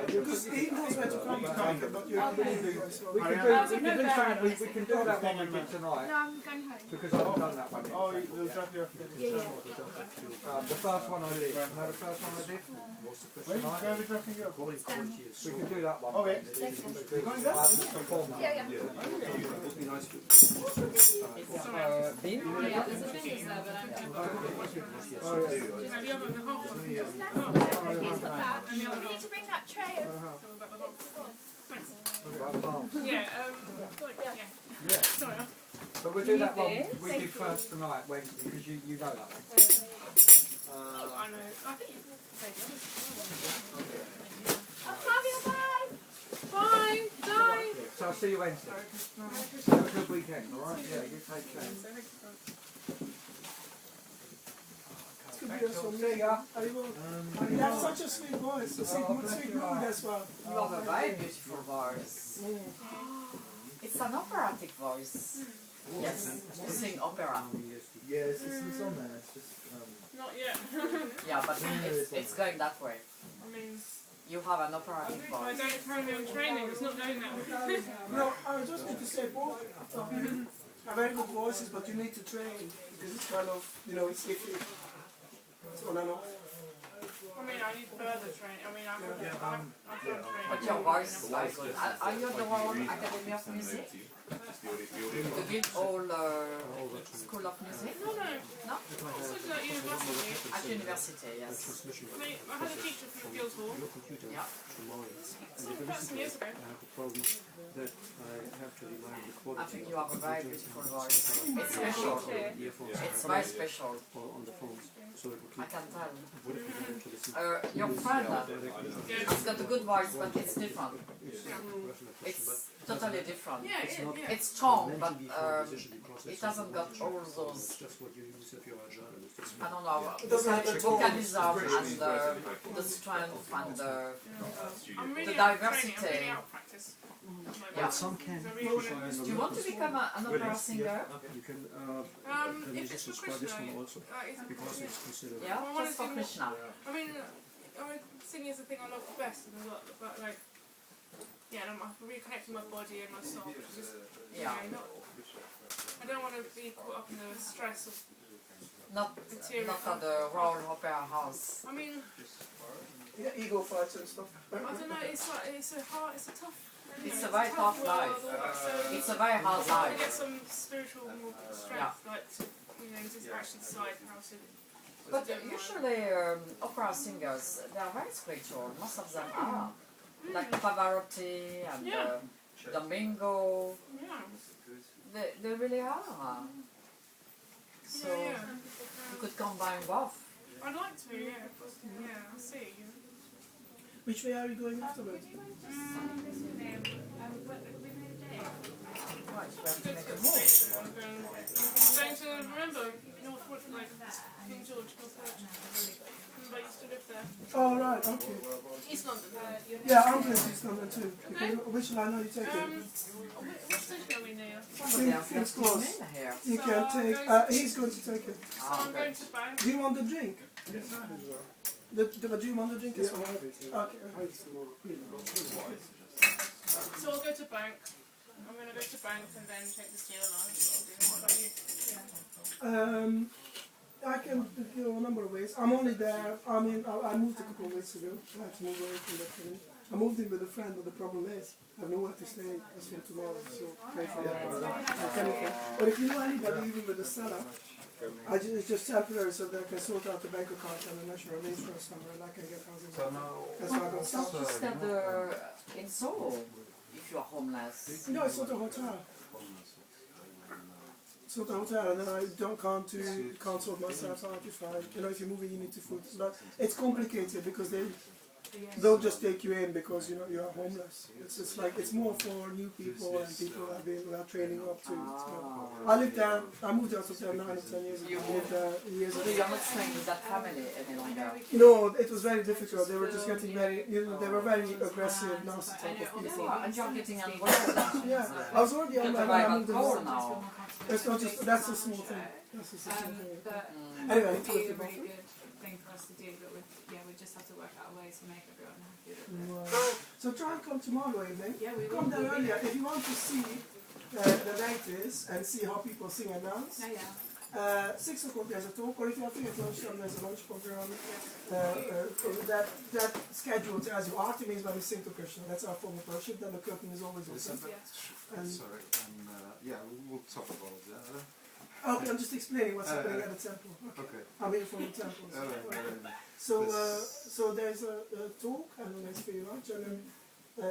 Because he knows where to come from, but you're We can do that one again tonight. No, I'm going home. Because I haven't done that one yet. Oh, you'll drop your The first one I did. No, the first one I did. Where are we dropping your? We can do that one. Okay. Yeah. Yeah, there's a business there, but I'm We need to bring that tray Yeah. Sorry. But we'll do that one we did first tonight, Wednesday, because you know that one. I know. I think Bye. Bye. So I'll see you Wednesday. Have a good weekend, alright? Yeah, you take care. could be also me. You have such a sweet voice, a sweet mood as well. You have a very beautiful voice. It's an operatic voice. Yes, you sing opera. Yes, it's on there. It's just, Not yet. Yeah, but it's going that way. I mean, You have an operatic I voice. don't carry on training, it's not going that way. No, I just need to say both have very good voices, but you need to train because it's kind of, it's iffy. It's on and off. I mean, I need further training. I mean, I've done training. But your voice is very good. Are you at the Royal Academy of Music? The Guildhall School of Music? No. No? Also at university. At university, yes. I had a teacher from Guildhall. Yeah. Some years ago. I think you have a very beautiful voice. It's special. It's very special. I can tell. Your friend has got a good voice, but it's different. It's totally different. It's strong, but it hasn't got all those, I don't know, the vocalism and the strength and the diversity. I'm really out of practice. Yeah. Some can. Do you want to become an opera singer? You can. If it's for Krsna, also, because it's considered. Yeah, just for Krsna. I mean, singing is the thing I love the best, but like, yeah, and I'm reconnecting my body and my soul. Just, Yeah. I don't want to be caught up in the stress of Not at the Royal Opera House. I mean, Ego fights and stuff. I don't know. It's a tough. It's a very tough life. It's a very hard life. To get some spiritual more strength, like to actually decide how to. But usually opera singers, they are very spiritual. Most of them are. Like Pavarotti and Domingo. Yeah. They really are. So you could combine both. I'd like to, yeah. Yeah, I see. Which way are you going afterwards? Right, we have to make a I'm going to remember Northwood, like King George, Northwood. I used to live there. Oh, right, okay. East London. Yeah, I'm going to East London too. Okay. Which line are you taking? What station are we near? It's close. You So can I'm take, going he's going to take it. So I'm going to Bank. Do you want the drink? Do you want the drink as well? Okay. So I'll go to Bank. I'm going to go to Bank and then take the steel line. What about you? I can go a number of ways. I'm only there, I mean, I moved a couple of weeks ago. I had to move away from that thing. I moved in with a friend, but the problem is, I have nowhere to stay as from tomorrow, so pray for that. But if you know anybody, even with the seller, it's just temporary so they can sort out the bank account and the national insurance number and I can get housing. So now, that's why I got stuck. Don't you stand in Seoul if you are homeless? No, it's not a hotel. It's not a hotel, and then I can't sort myself out if if you're moving, you need to food. But it's complicated because they don't just take you in because you are homeless. It's like it's more for new people and people who are training up to. I lived there. I moved out of there 9 or 10 years ago. I lived there years ago. So you're not staying with that family any longer? No, it was very difficult. They were just getting very, they were very aggressive, nasty type of people. And you're getting unwell. Yeah, I was already on my when I moved cold in. now. It's not just, that's a small thing. That's a small thing. But Anyway, it would be a really good thing for us to do, but we just have to work out a way to make everyone happy. Right. So try and come tomorrow evening. Yeah, we will. Come there earlier. If you want to see the natives and see how people sing and dance. 6 o'clock there's a talk, or if you have to at lunchtime there's a lunch program. That schedule tells you Artemis when we sing to Krsna. That's our form of worship. Then the curtain is always open. sorry, yeah, we'll talk about that. Okay, I'm just explaining what's happening at the temple. Okay. I'm here from the temple. So there's a talk and then there's free lunch, and then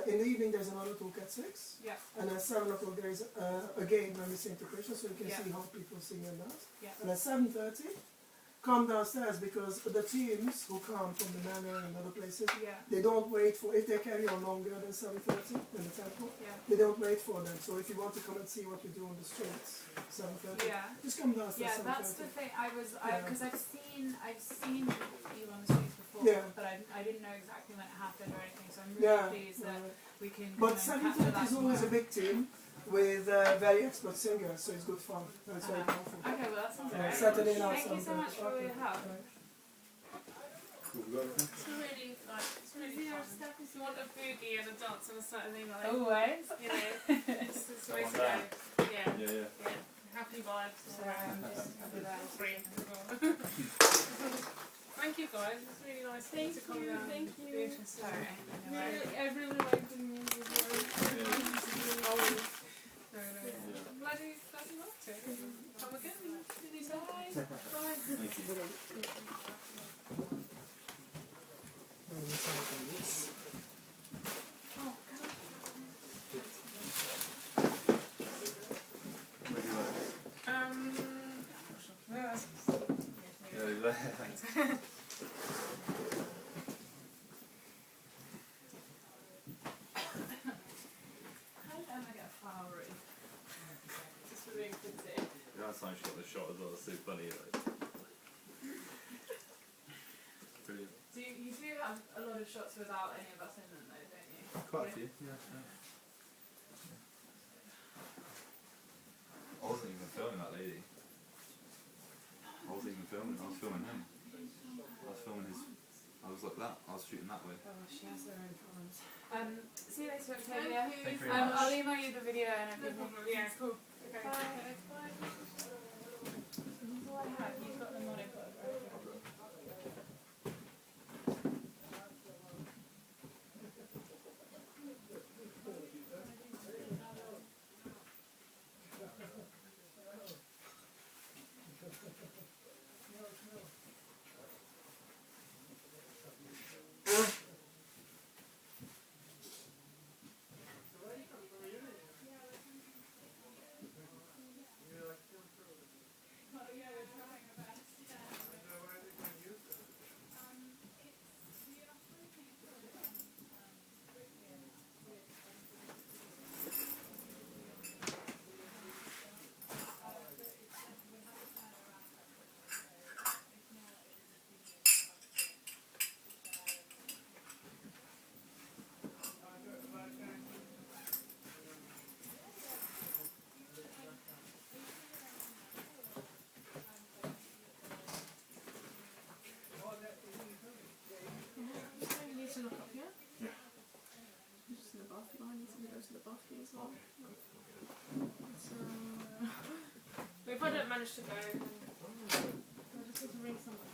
in the evening there's another talk at 6. Yeah. And at 7 o'clock there is again when we sing to Krsna, so you can see how people sing and dance. Yeah. And at 7:30 come downstairs, because the teams who come from the manor and other places, Yeah. they don't wait for, if they carry on longer than 7:30 in the temple, Yeah. they don't wait for them. So if you want to come and see what we do on the streets, 7:30, Yeah. just come downstairs. Yeah, that's the 7:30. thing. Because I've seen you on the streets before, Yeah. but I didn't know exactly when it happened or anything. So I'm really Yeah, pleased that we can. But kind of capture 7:30 that is always a tomorrow. big team with very expert singers, so it's good fun. And it's very powerful. Okay, well that sounds Yeah, great. Saturday night. Thank you so much for all your help. It's really like it's really fun. If you want a boogie and a dance on a Saturday night, Oh, right. you know, it's the way to go. Yeah. Happy vibes. Sorry, I'm just Free as well. Thank you guys. It's really nice to come down. Thank Be you. interested. Sorry. I really like the music. I'm glad you liked it. Come again anytime. Bye. Thanks. Last time she got the shot as well, it's so funny. Like. Brilliant. You do have a lot of shots without any of us in them though, don't you? Quite a few, yeah. I wasn't even filming that lady. I wasn't even filming, I was filming him. I was filming his, I was like that, I was shooting that way. Oh, she has her own problems. See you later, Octavia. Thank you very much. I'll email you the video and everything. Yeah, cool. Okay. Bye. That's all I had. You've got the mono code, right? To look up here? Yeah. Just in the bathroom. I need to go to the bathroom as well. So, but if I don't manage to go, then I just need to ring someone.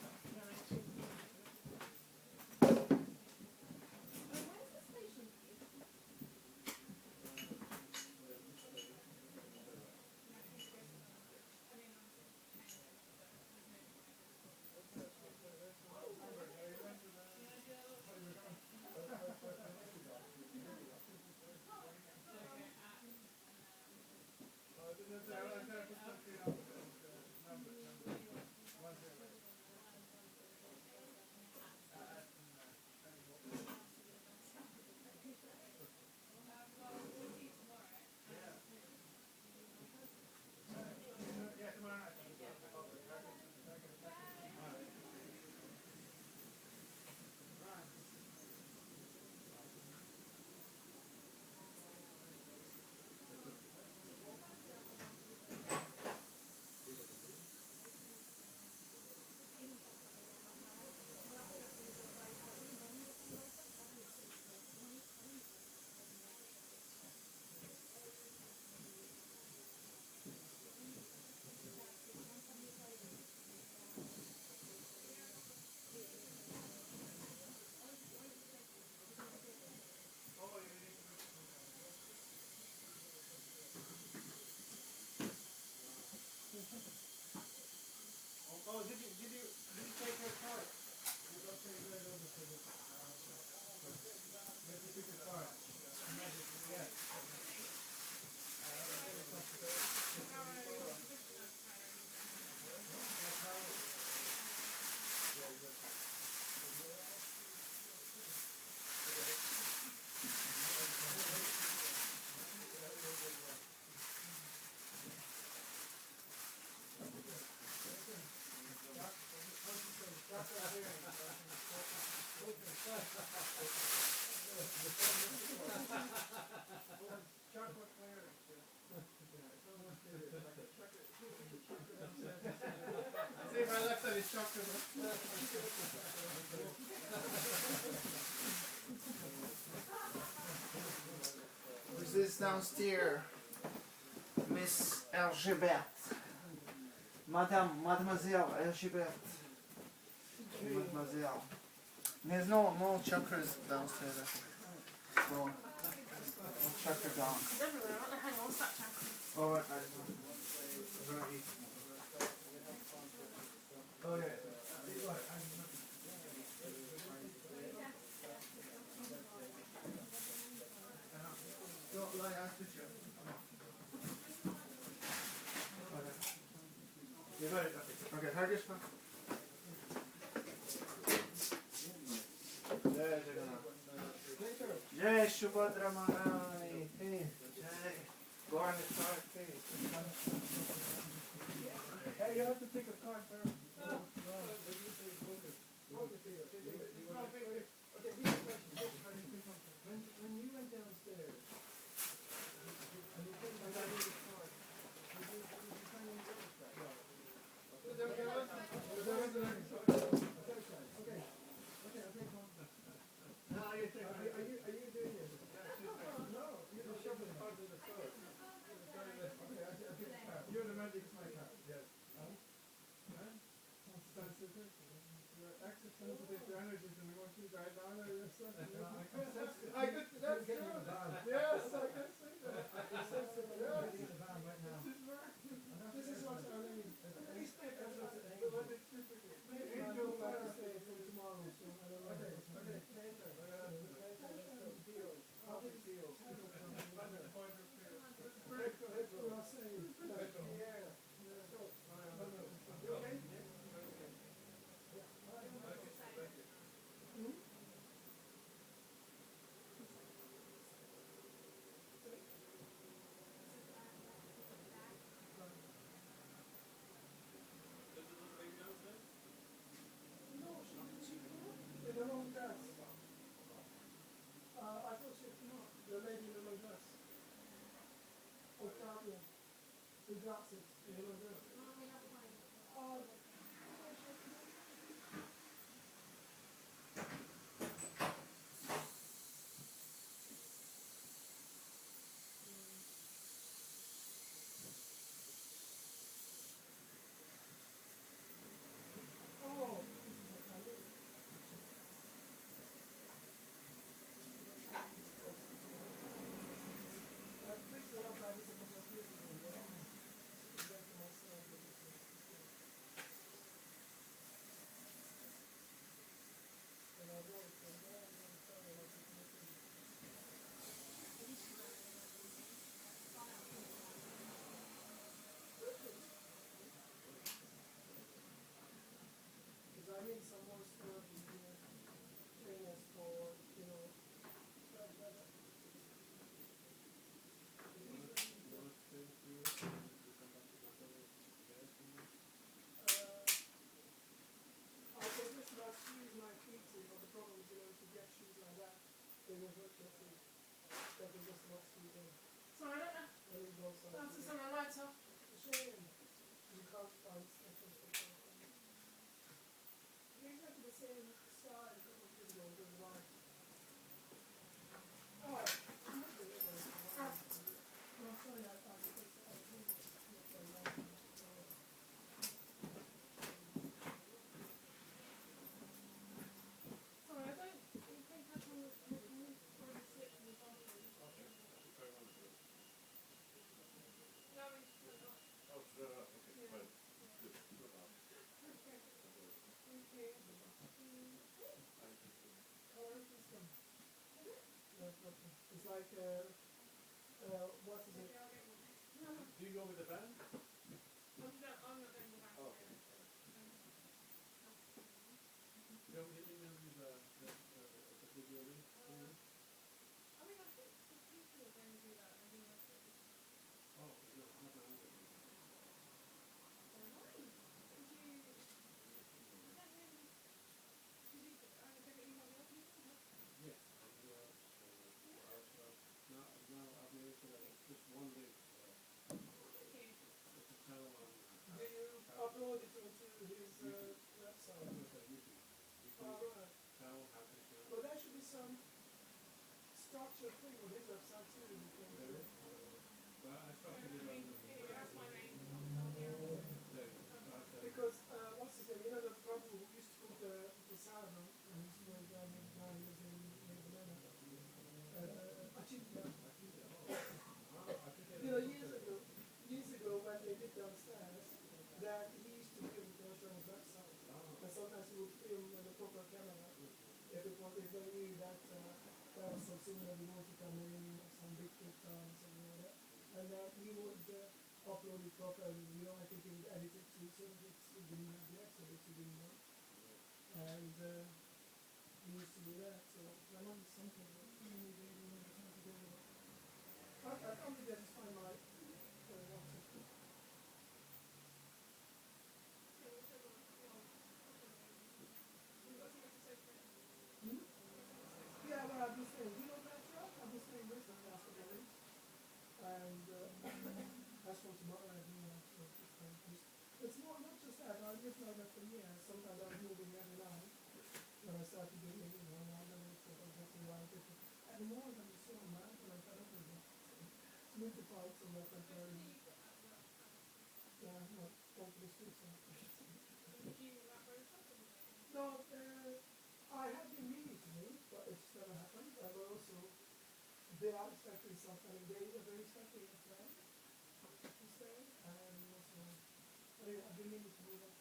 Who's this downstairs? Miss Elgibert. Mademoiselle Elgibert. Mademoiselle. There's no chakras downstairs. No chakra down. It's everywhere. What the hell? What's that chakra? Oh, right. Oh, yeah. Don't lie after you. You got it. Okay, Hare Krishna. Jai Subhadra Mahani. Hey, Jai. Go on the card, please. Hey, you have to take a card first. When you went downstairs, and you came back out of the card, did you find any other stuff? No. Okay. Okay, I'll take one. Are you doing this? No, you're the shopping cart in the store. Okay, I'll take the card. You're the magic my card. Yes. Sensitive. You're extra sensitive to energies and we want you to die down or you're sensitive. I could that's true. Yes, I can see that. You're sensitive. Yes. This is what I mean. Please pay attention to the what it's typical. Maybe you'll like to stay from tomorrow, so I don't know. Okay, later. Deal. How big deal? Very good. We'll say. Yeah. You okay? I thought she, no, the lady in the long dress. Octavia. Who drops it in the long dress. I need some more storage in here. Trainers for, you know. I was just about to use my feet to, but the problem is, you know, if you get shoes like that, they will hurt your feet. That was just about to do. Sorry, I don't know. That's just on my lights off. Shame. You can't find stuff. You're exactly the same size as the video with the white. Oh, I'm sorry, I thought it was Sorry, I don't think that's on the slip in the bathroom. No, we should put it up. Oh, okay, fine. Thank you. It's like, what is it? Do you go with the band? I'm not going to back. Oh. You want me to email you the video link? I mean, I think the people are going to do that. I think that's it. Oh, no, I'm not going to do that. Yes. Now I've made it so that it's just one link. It's a channel on. Do you upload it into his website. But there should be some structured thing on his website too. Because what's his name? You know the Prabhu who used to cook the Parasuram and he used to go down in he was in Nevada. Achintya. You know, years ago when they did downstairs, that he used to film the Ashram's website. And sometimes he would film with a proper camera if they knew that there was some similar devotee coming in, or some big kirtan or something like that. And he would upload it properly, you know, I think he would edit it too so that it didn't have the exhibits he didn't want. And he used to do that, so there might be something that maybe they remember something to do with it. I can't be there to find my WhatsApp. Yeah, well, I've been staying. Do you know Matchless? I've been staying with them the last couple of weeks. And that's from tomorrow. I do it's more not just that. I lived like that for years. Sometimes I was moving every night when I started doing it. You know, now I don't know if I was getting around different. At the moment, I'm so mad when I'm fed up with it. To move the parts and that temporarily. Yeah, not go to the streets. No, I have been meaning to move, but it's never happened. But also, they are expecting something. They are very expecting a friend to stay, and also, anyway, I've been meaning to move up.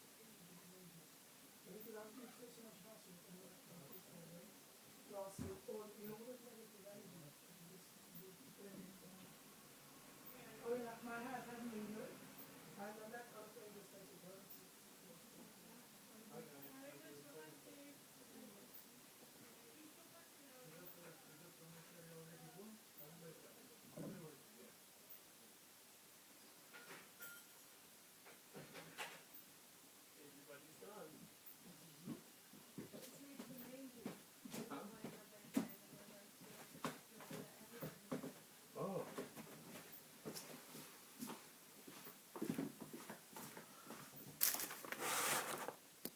Because I'm doing so much hassle and plus, in order to make it